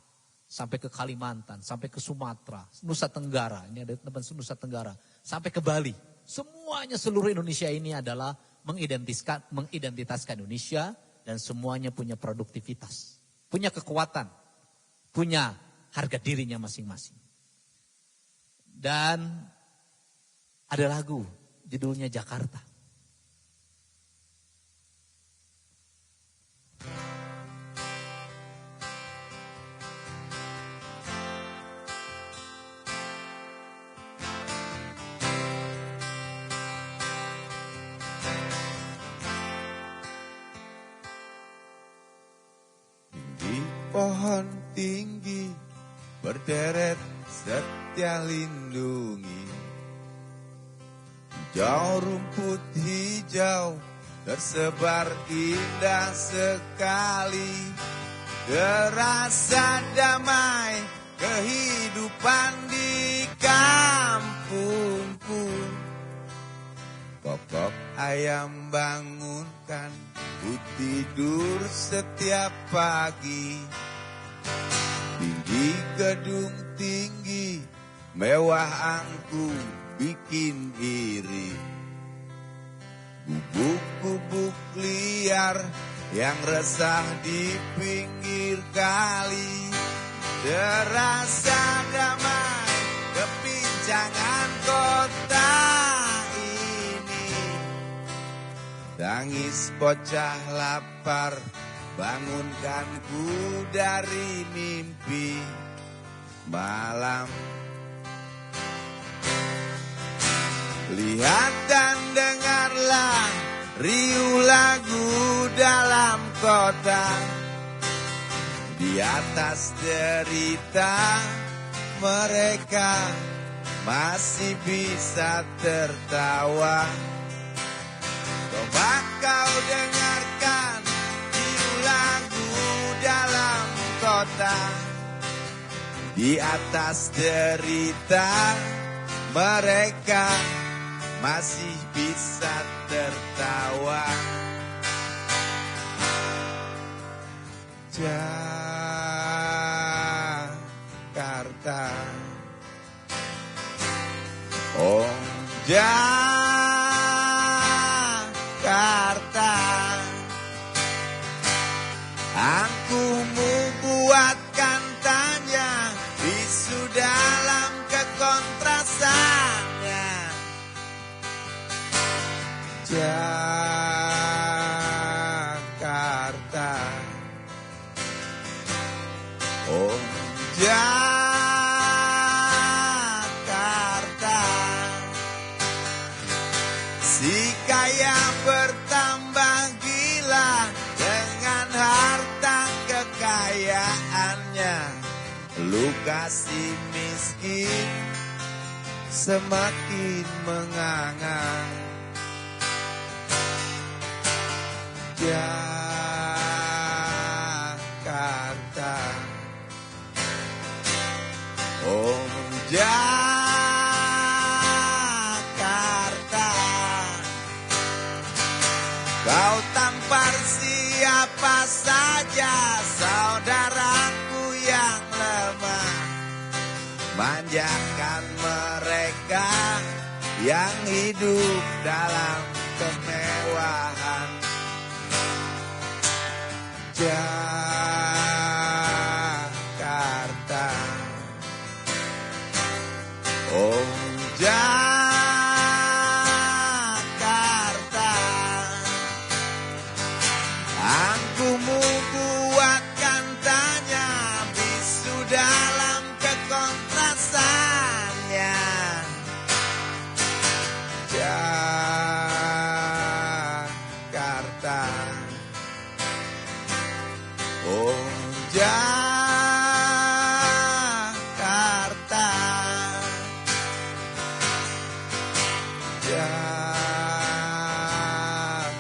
sampai ke Kalimantan, sampai ke Sumatera, Nusa Tenggara, ini ada tempat Nusa Tenggara, sampai ke Bali. Semuanya seluruh Indonesia ini adalah mengidentitaskan Indonesia dan semuanya punya produktivitas, punya kekuatan, punya harga dirinya masing-masing. Dan ada lagu judulnya Jakarta. Pohon tinggi berderet setia lindungi. Hijau rumput hijau tersebar indah sekali. Terasa damai kehidupan di kampungku. Kokok ayam bangunkan ku tidur setiap pagi. Tinggi gedung tinggi, mewah angku bikin iri. Gubuk-gubuk liar yang resah di pinggir kali. Terasa damai kepincangan kota ini. Tangis bocah lapar bangunkanku dari mimpi malam. Lihat dan dengarlah riuh lagu dalam kota. Di atas derita mereka masih bisa tertawa. Coba kau dengarkan lagu dalam kota. Di atas derita mereka masih bisa tertawa. Jakarta, oh Jakarta, angkumu buatkan tanya bisu dalam kekontrasannya. Jakarta, oh Jakarta, si kaya bertambah gila dengan harta kekayaannya. Luka si miskin semakin mengangang. Jakarta, oh Jakarta, manjakan mereka yang hidup dalam kemewahan. Jakarta, oh Jakarta, angkumu kuatkan tanya bisu dalam kekontrasannya. Jakarta, oh Jakarta,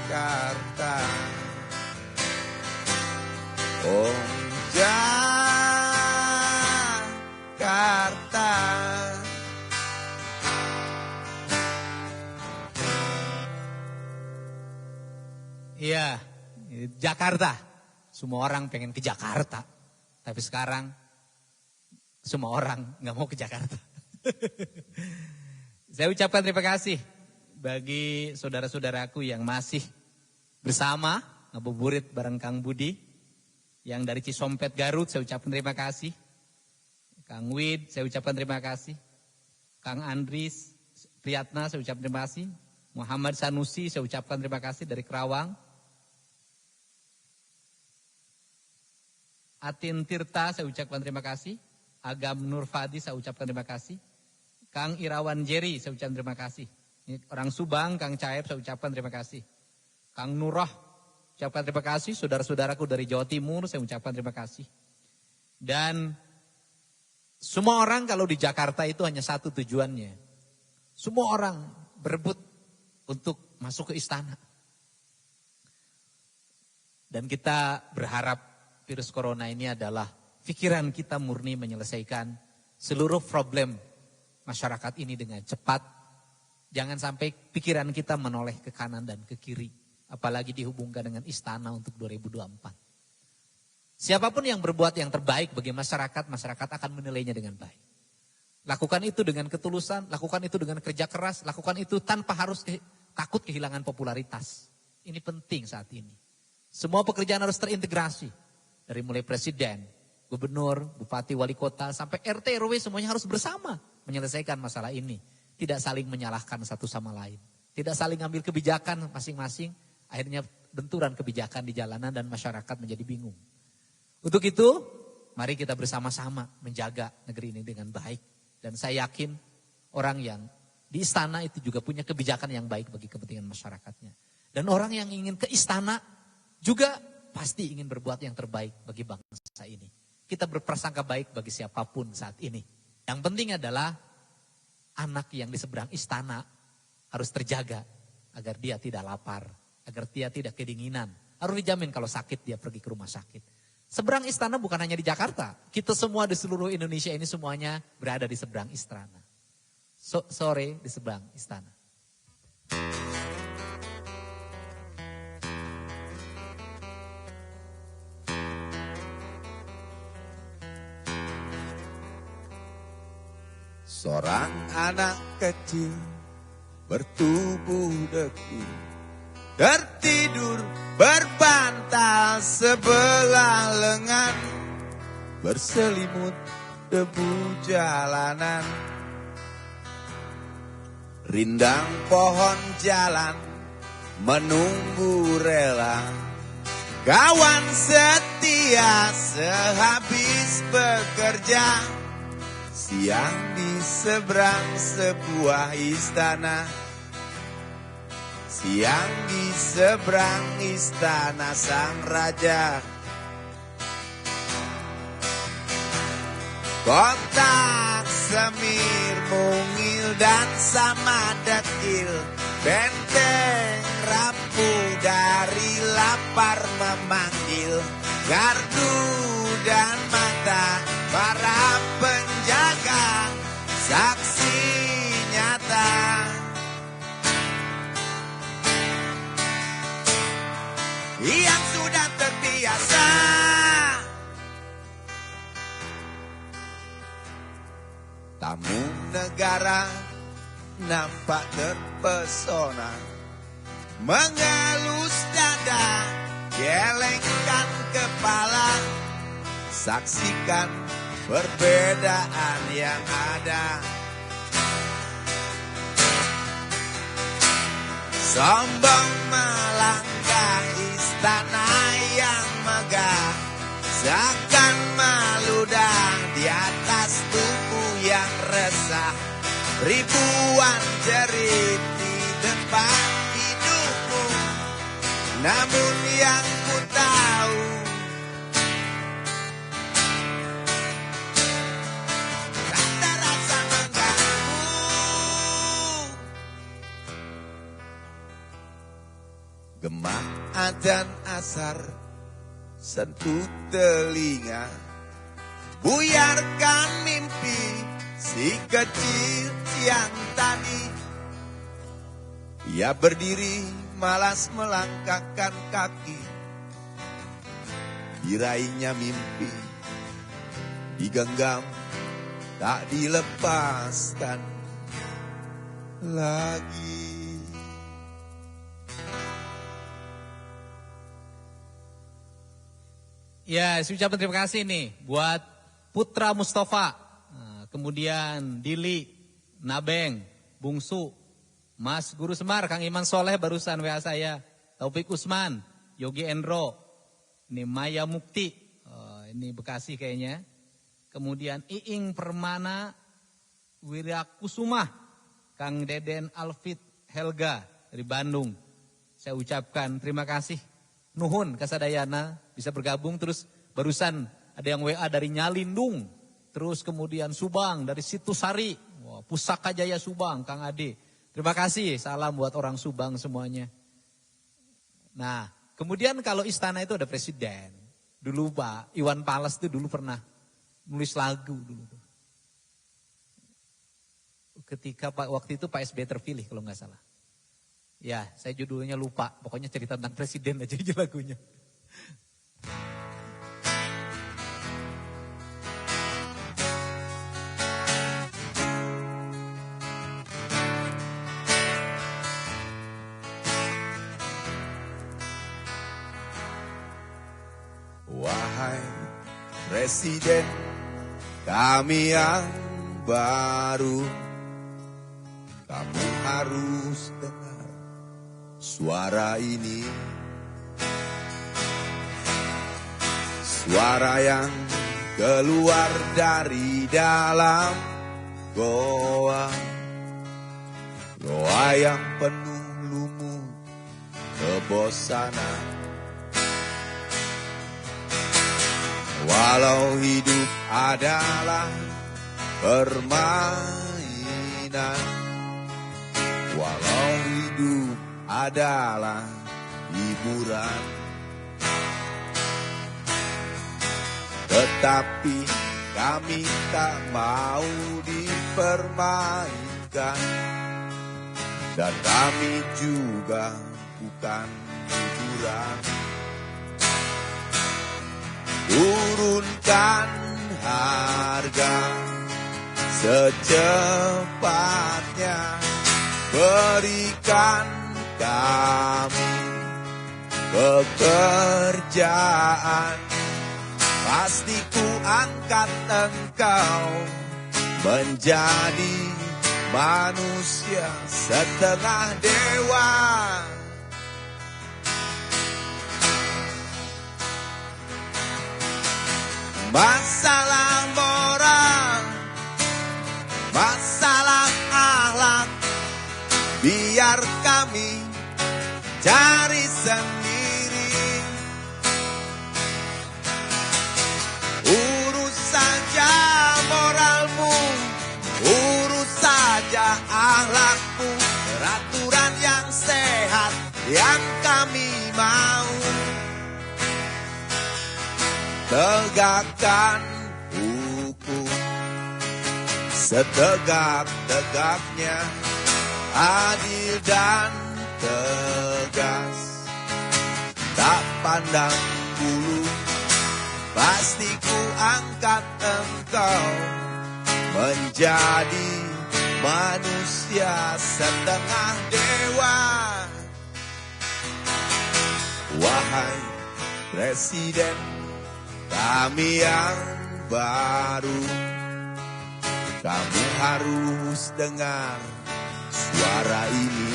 Jakarta, oh Jakarta. Iya, Jakarta. Semua orang pengen ke Jakarta. Tapi sekarang semua orang nggak mau ke Jakarta. Saya ucapkan terima kasih bagi saudara-saudaraku yang masih bersama ngabuburit bareng Kang Budi. Yang dari Cisompet Garut saya ucapkan terima kasih. Kang Wid saya ucapkan terima kasih. Kang Andris Priyatna saya ucapkan terima kasih. Muhammad Sanusi saya ucapkan terima kasih dari Kerawang. Atin Tirta saya ucapkan terima kasih. Agam Nurfadi saya ucapkan terima kasih. Kang Irawan Jerry saya ucapkan terima kasih. Ini orang Subang, Kang Caep saya ucapkan terima kasih. Kang Nurah ucapkan terima kasih. Saudara-saudaraku dari Jawa Timur saya ucapkan terima kasih. Dan semua orang kalau di Jakarta itu hanya satu tujuannya. Semua orang berebut untuk masuk ke istana. Dan kita berharap virus corona ini adalah pikiran kita murni menyelesaikan seluruh problem masyarakat ini dengan cepat. Jangan sampai pikiran kita menoleh ke kanan dan ke kiri. Apalagi dihubungkan dengan istana untuk 2024. Siapapun yang berbuat yang terbaik bagi masyarakat, masyarakat akan menilainya dengan baik. Lakukan itu dengan ketulusan, lakukan itu dengan kerja keras, lakukan itu tanpa harus takut kehilangan popularitas. Ini penting saat ini. Semua pekerjaan harus terintegrasi. Dari mulai presiden, gubernur, bupati, wali kota, sampai RT, RW semuanya harus bersama menyelesaikan masalah ini. Tidak saling menyalahkan satu sama lain. Tidak saling ambil kebijakan masing-masing. Akhirnya benturan kebijakan di jalanan dan masyarakat menjadi bingung. Untuk itu, mari kita bersama-sama menjaga negeri ini dengan baik. Dan saya yakin orang yang di istana itu juga punya kebijakan yang baik bagi kepentingan masyarakatnya. Dan orang yang ingin ke istana juga pasti ingin berbuat yang terbaik bagi bangsa ini. Kita berprasangka baik bagi siapapun saat ini. Yang penting adalah anak yang di seberang istana harus terjaga agar dia tidak lapar, agar dia tidak kedinginan. Harus dijamin kalau sakit dia pergi ke rumah sakit. Seberang istana bukan hanya di Jakarta. Kita semua di seluruh Indonesia ini semuanya berada di seberang istana. Sore di seberang istana. Seorang anak kecil bertubuh debu, tertidur berbantal sebelah lengan, berselimut debu jalanan. Rindang pohon jalan menunggu rela, kawan setia sehabis bekerja. Siang di seberang sebuah istana, siang di seberang istana sang raja. Kotak semir mungil dan sama dekil, benteng rapuh dari lapar memanggil. Gardu dan mata para penjaga, saksi nyata. Yang sudah terbiasa tamu negara nampak terpesona, mengelus dada, gelengkan kepala, saksikan perbedaan yang ada. Sombong melangkah istana yang megah, seakan meludah di atas tubuh yang resah. Ribuan jerit di depan hidupmu, namun yang ku tahu, ada rasa mengganggu. Gemah adzan asar sentuh telinga, buyarkan mimpi si kecil yang tadi. Ia berdiri malas melangkahkan kaki, diraihnya mimpi digenggam tak dilepaskan lagi. Ya, saya ucapkan terima kasih nih buat Putra Mustafa, kemudian Dili, Nabeng, Bungsu, Mas Guru Semar, Kang Iman Soleh barusan WA saya, Taufik Usman, Yogi Endro, ini Maya Mukti, ini Bekasi kayaknya, kemudian Iing Permana, Wirakusumah, Kang Deden Alfit Helga dari Bandung. Saya ucapkan terima kasih. Nuhun kasadayana bisa bergabung, terus barusan ada yang WA dari Nyalindung, terus kemudian Subang dari Situsari, Pusaka Jaya Subang, Kang Ade. Terima kasih, salam buat orang Subang semuanya. Nah, kemudian kalau istana itu ada presiden. Dulu Pak Iwan Fals itu dulu pernah nulis lagu dulu. Ketika waktu itu Pak SBY terpilih kalau nggak salah. Ya, saya judulnya lupa. Pokoknya cerita tentang presiden aja lagunya. Wahai Presiden kami yang baru, kamu harus dengar suara ini, suara yang keluar dari dalam goa, goa yang penuh lumut kebosanan. Walau hidup adalah permainan, walau hidup adalah hiburan, tetapi kami tak mau dipermainkan, dan kami juga bukan hiburan. Turunkan harga secepatnya, berikan kami pekerjaan, pasti ku angkat engkau menjadi manusia setengah dewa. Masalah moral, masalah akhlak, biar kami cari sendiri. Urus saja moralmu, urus saja akhlakmu, peraturan yang sehat yang kami mau. Tegakkan hukum setegak-tegaknya, adil dan tegas, tak pandang bulu, pasti ku angkat engkau menjadi manusia setengah dewa. Wahai Presiden kami yang baru, kamu harus dengar suara ini.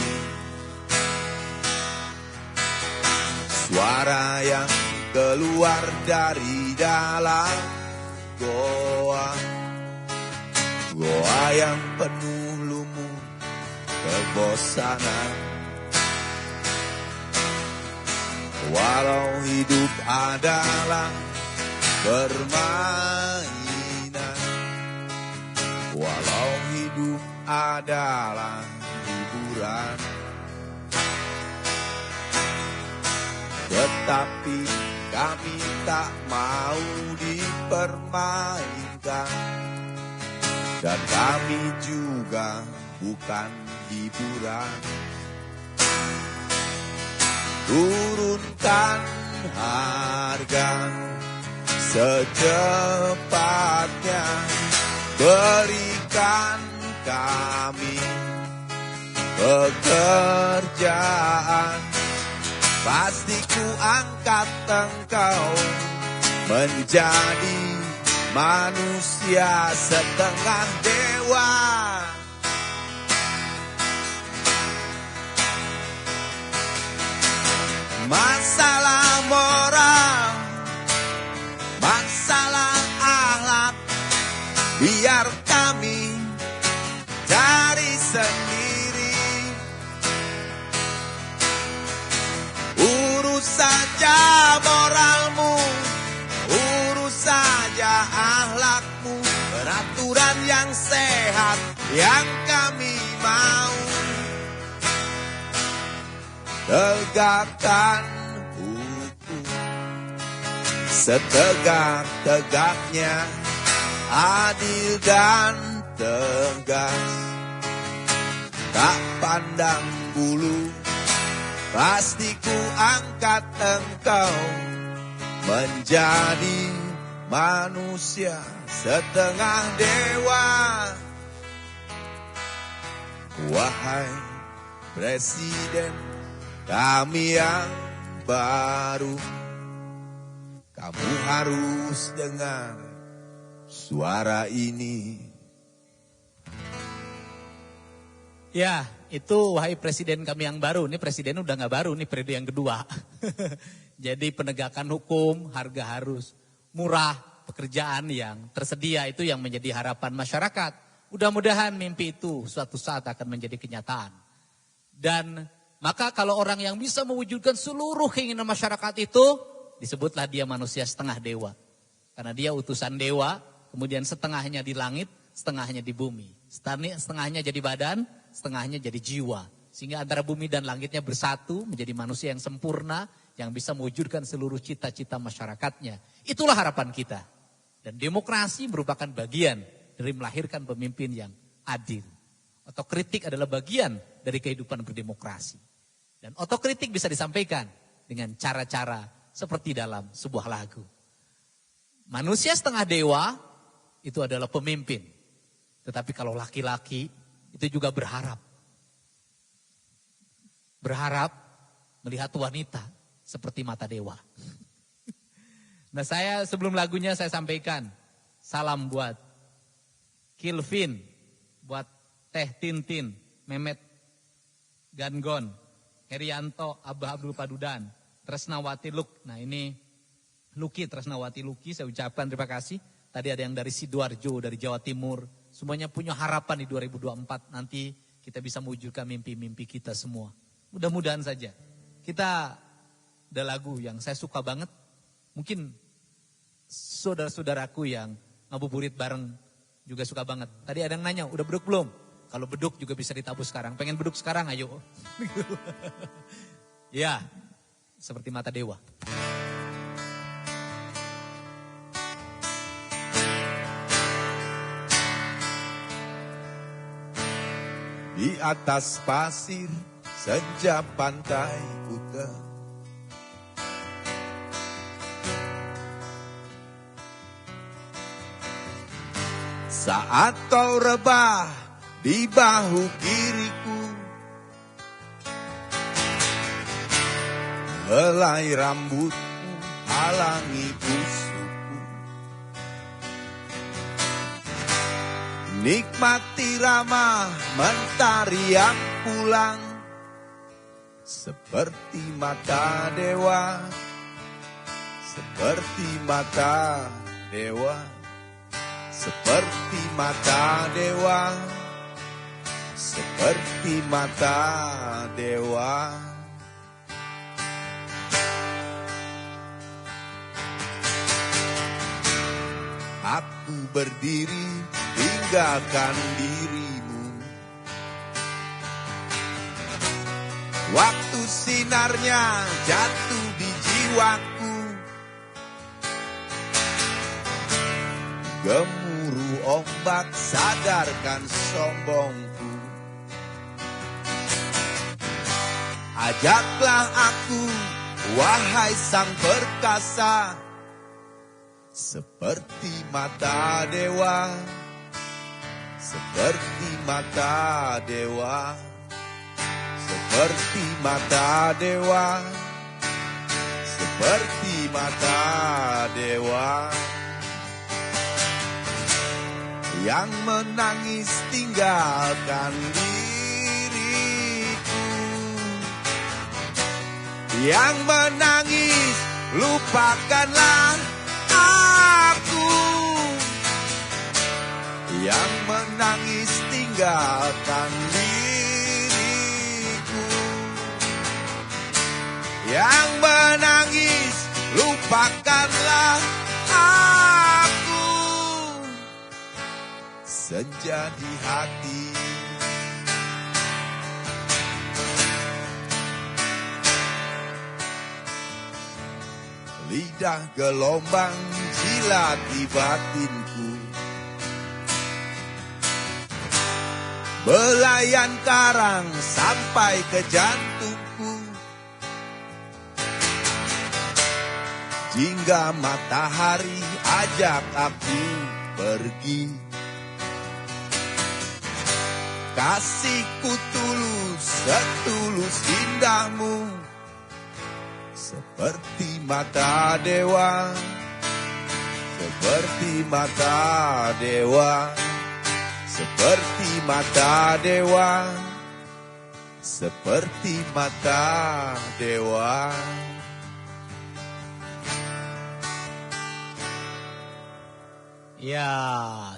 Suara yang keluar dari dalam goa, goa yang penuh lumut kebosanan. Walau hidup adalah permainan, walau hidup adalah hiburan, tetapi kami tak mau dipermainkan. Dan kami juga bukan hiburan. Turunkan harga secepatnya, berikan kami pekerjaan. Pasti ku angkat engkau menjadi manusia setengah dewa. Masalah moral, masalah akhlak, biar kami cari sendiri. Urus saja moralmu, urus saja akhlakmu, peraturan yang sehat yang kami mau. Tegakkan hukum setegak-tegaknya, adil dan tegas, tak pandang bulu. Pasti ku angkat engkau menjadi manusia setengah dewa. Wahai Presiden kami yang baru, kamu harus dengar suara ini. Ya, itu wahai Presiden kami yang baru. Ini Presiden udah gak baru, ini periode yang kedua. Jadi penegakan hukum, harga harus murah, pekerjaan yang tersedia itu yang menjadi harapan masyarakat. Mudah-mudahan mimpi itu suatu saat akan menjadi kenyataan. Dan maka kalau orang yang bisa mewujudkan seluruh keinginan masyarakat itu, disebutlah dia manusia setengah dewa. Karena dia utusan dewa, kemudian setengahnya di langit, setengahnya di bumi. Setengahnya jadi badan, setengahnya jadi jiwa. Sehingga antara bumi dan langitnya bersatu menjadi manusia yang sempurna, yang bisa mewujudkan seluruh cita-cita masyarakatnya. Itulah harapan kita. Dan demokrasi merupakan bagian dari melahirkan pemimpin yang adil. Otokritik adalah bagian dari kehidupan berdemokrasi. Dan otokritik bisa disampaikan dengan cara-cara seperti dalam sebuah lagu. Manusia setengah dewa itu adalah pemimpin. Tetapi kalau laki-laki itu juga berharap. Berharap melihat wanita seperti mata dewa. Nah saya sebelum lagunya saya sampaikan salam buat Kilvin, buat Teh Tintin, Memet Gangon, Herianto, Abah Abdul Padudan, Tresnawati Luk. Nah ini Luki, Tresnawati Luki, saya ucapkan terima kasih. Tadi ada yang dari Sidoarjo, dari Jawa Timur. Semuanya punya harapan di 2024. Nanti kita bisa mewujudkan mimpi-mimpi kita semua. Mudah-mudahan saja. Kita ada lagu yang saya suka banget. Mungkin saudara-saudaraku yang ngabuburit bareng juga suka banget. Tadi ada yang nanya, udah beduk belum? Kalau beduk juga bisa ditabuh sekarang. Pengen beduk sekarang, ayo. Ya, seperti mata dewa. Di atas pasir senja pantai Kuta, Saat kau rebah di bahu kiriku, helai rambutku halangi busukku. Nikmati ramah mentari yang pulang, seperti mata dewa, seperti mata dewa, seperti mata dewa, seperti mata dewa. Aku berdiri tinggalkan dirimu, waktu sinarnya jatuh di jiwaku. Gemuruh ombak sadarkan sombongku. Ajaklah aku, wahai sang perkasa, seperti mata dewa, seperti mata dewa, seperti mata dewa, seperti mata dewa. Yang menangis tinggalkan diriku, yang menangis lupakanlah aku, yang menangis tinggalkan diriku, yang menangis lupakanlah aku. Senja di hati, lidah gelombang jilat di batinku, belayan karang sampai ke jantungku, jingga matahari ajak aku pergi. Kasihku tulus, setulus indahmu, seperti mata dewa, seperti mata dewa, seperti mata dewa, seperti mata dewa. Ya,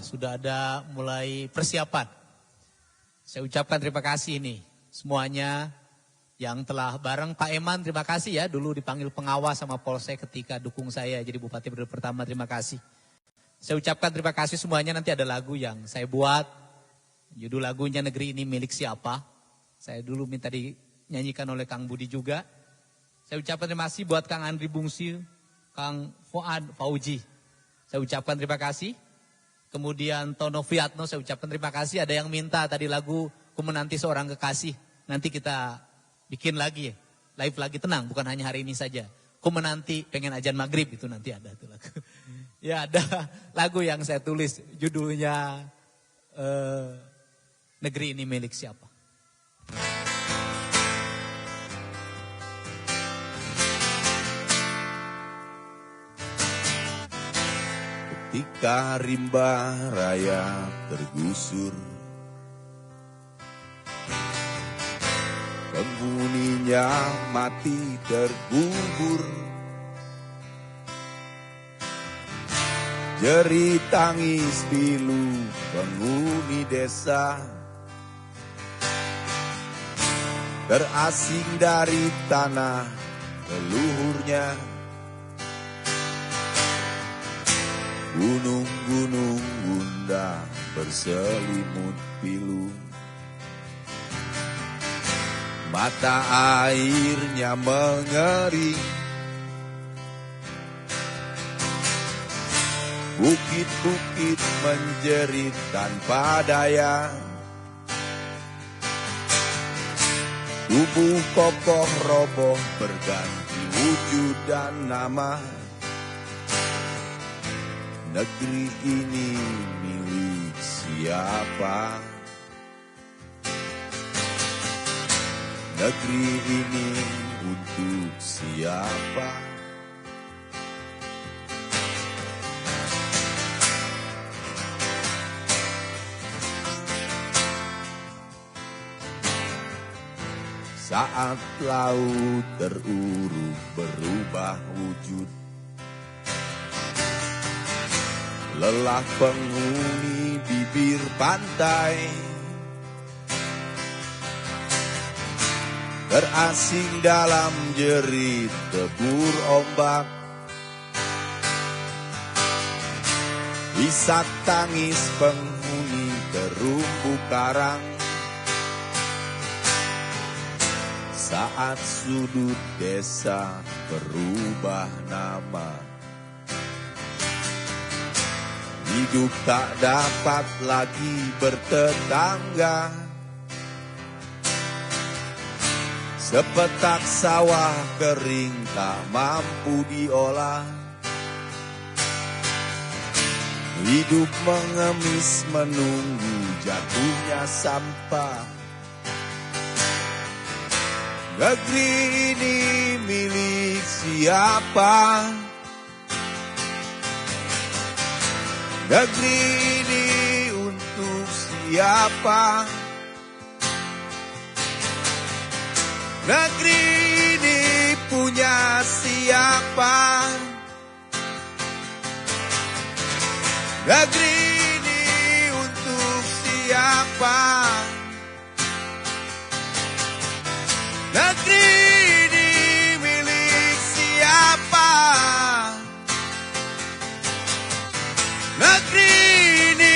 sudah ada mulai persiapan. Saya ucapkan terima kasih nih semuanya yang telah bareng. Pak Eman terima kasih ya, dulu dipanggil pengawas sama Polsek ketika dukung saya jadi Bupati periode pertama, terima kasih. Saya ucapkan terima kasih semuanya. Nanti ada lagu yang saya buat, judul lagunya Negeri Ini Milik Siapa. Saya dulu minta dinyanyikan oleh Kang Budi juga. Saya ucapkan terima kasih buat Kang Andri Bungsi, Kang Fuad Fauji. Saya ucapkan terima kasih. Kemudian Tono Fiatno saya ucapkan terima kasih. Ada yang minta tadi lagu Ku Menanti Seorang Kekasih. Nanti kita bikin lagi ya. Live lagi, tenang, bukan hanya hari ini saja. Ku menanti pengen ajan maghrib, itu nanti ada tuh lagu. Ya ada lagu yang saya tulis judulnya Negeri Ini Milik Siapa. Ketika rimba raya tergusur, penghuninya mati terkubur, jerit tangis pilu penghuni desa, terasing dari tanah leluhurnya. Gunung-gunung bunda berselimut pilu, mata airnya mengering, bukit-bukit menjerit tanpa daya, tubuh kokoh roboh berganti wujud dan nama. Negeri ini milik siapa? Negeri ini untuk siapa? Saat laut teruruk berubah wujud, lelah penghuni bibir pantai, terasing dalam jerit debur ombak, isak tangis penghuni terumbu karang. Saat sudut desa berubah nama, hidup tak dapat lagi bertetangga. Sepetak sawah kering tak mampu diolah, hidup mengemis menunggu jatuhnya sampah. Negeri ini milik siapa? Negeri ini untuk siapa? Negeri ini punya siapa? Negeri ini untuk siapa? Negeri ini milik siapa? Negeri ini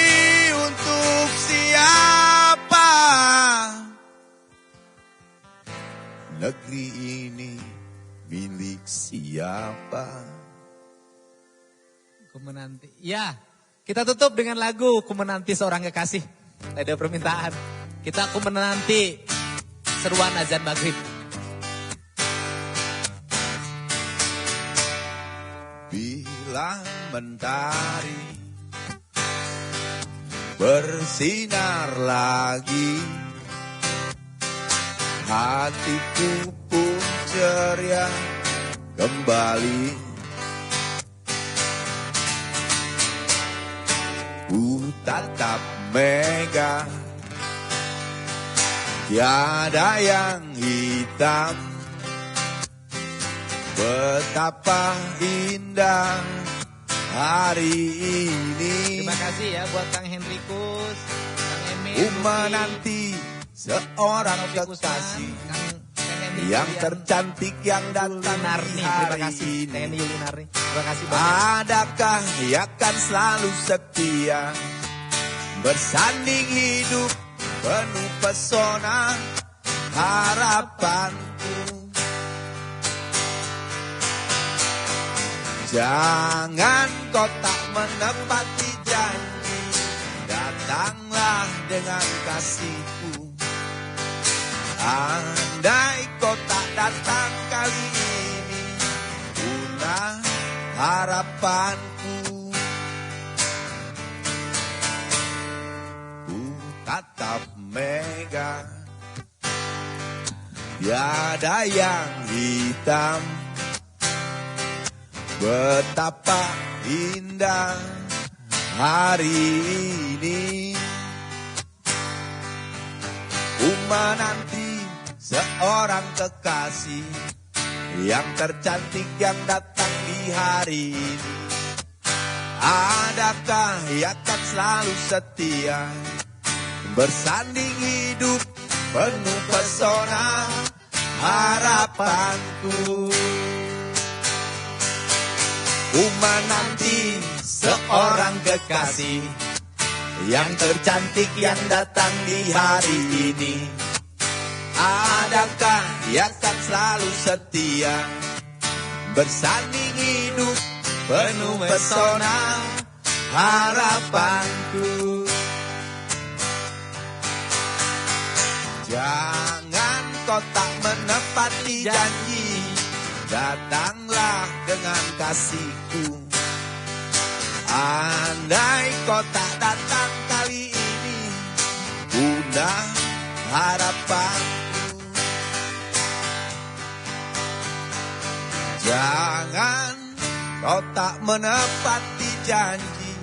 untuk siapa? Negeri ini milik siapa? Ku menanti. Ya, kita tutup dengan lagu Ku Menanti Seorang Kekasih. Ada permintaan. Kita ku menanti seruan azan maghrib. Bila mentari bersinar lagi, hatiku pun ceria kembali. Ku tatap mega, tiada yang hitam. Betapa indah hari ini. Terima kasih ya buat Kang Henrikus, Kang Emil, Menanti seorang kekasih yang tercantik yang datang di hari ini. Terima kasih banyak. Adakah ia akan selalu setia, bersanding hidup penuh pesona harapanku. Jangan kau tak menepati janji, datanglah dengan kasihku. Andai kau tak datang kali ini, punah harapanku. Ku tatap mega, tiada yang hitam. Betapa indah hari ini. Ku menanti seorang kekasih yang tercantik yang datang di hari ini. Adakah ia akan selalu setia, bersanding hidup penuh pesona harapanku. Ku menanti seorang kekasih yang tercantik yang datang di hari ini. Adakah ia akan selalu setia, bersanding hidup penuh pesona harapanku. Jangan kau tak menepati janji, datanglah dengan kasihku. Andai kau tak datang kali ini, punah harapanku. Jangan kau tak menepati janji,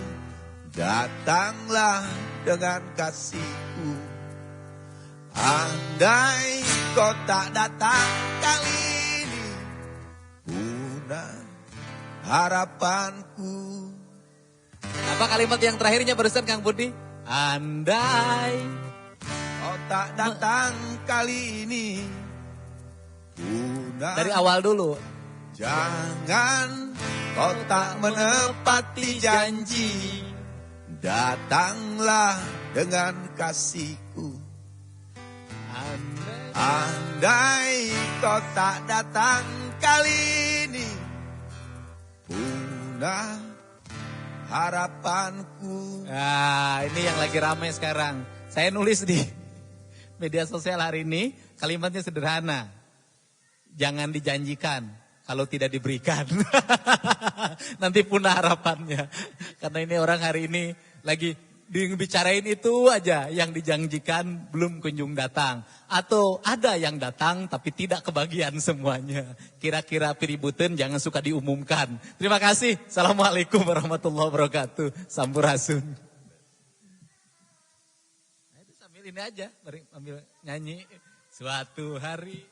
datanglah dengan kasihku. Andai kau tak datang kali ini, punah harapanku. Apa kalimat yang terakhirnya barusan Kang Budi? Andai kau tak datang kali ini, punah. Dari awal dulu. Jangan kau tak menepati janji, datanglah dengan kasihku. Andai kau tak datang kali ini, punah harapanku. Nah, ini yang lagi ramai sekarang. Saya nulis di media sosial hari ini, kalimatnya sederhana. Jangan dijanjikan kalau tidak diberikan. Nanti punah harapannya. Karena ini orang hari ini lagi dibicarain itu aja, yang dijanjikan belum kunjung datang. Atau ada yang datang tapi tidak kebagian semuanya. Kira-kira piributan jangan suka diumumkan. Terima kasih. Assalamualaikum warahmatullahi wabarakatuh. Sampurasun. Nah, itu sambil ini aja, sambil nyanyi. Suatu hari.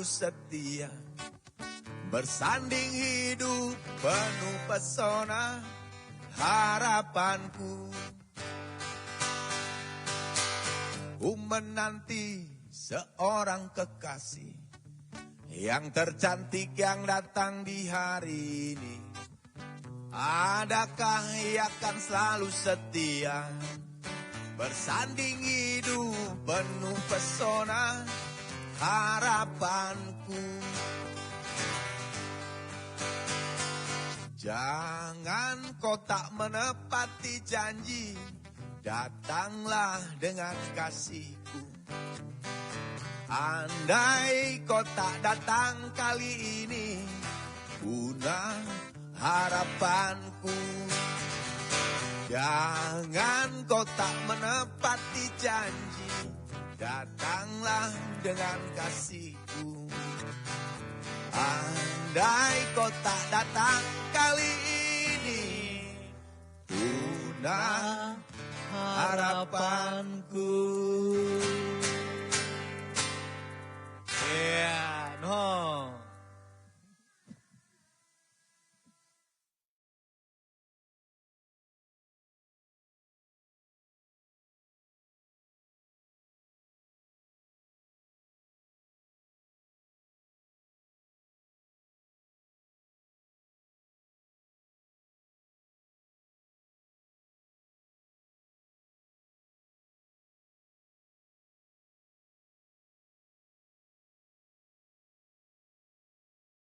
Setia bersanding hidup penuh pesona harapanku. Ku menanti seorang kekasih yang tercantik yang datang di hari ini. Adakah ia akan selalu setia bersanding hidup penuh pesona harapanku. Jangan kau tak menepati janji, datanglah dengan kasihku. Andai kau tak datang kali ini, punah harapanku. Jangan kau tak menepati janji, datanglah dengan kasihku. Andai kau tak datang kali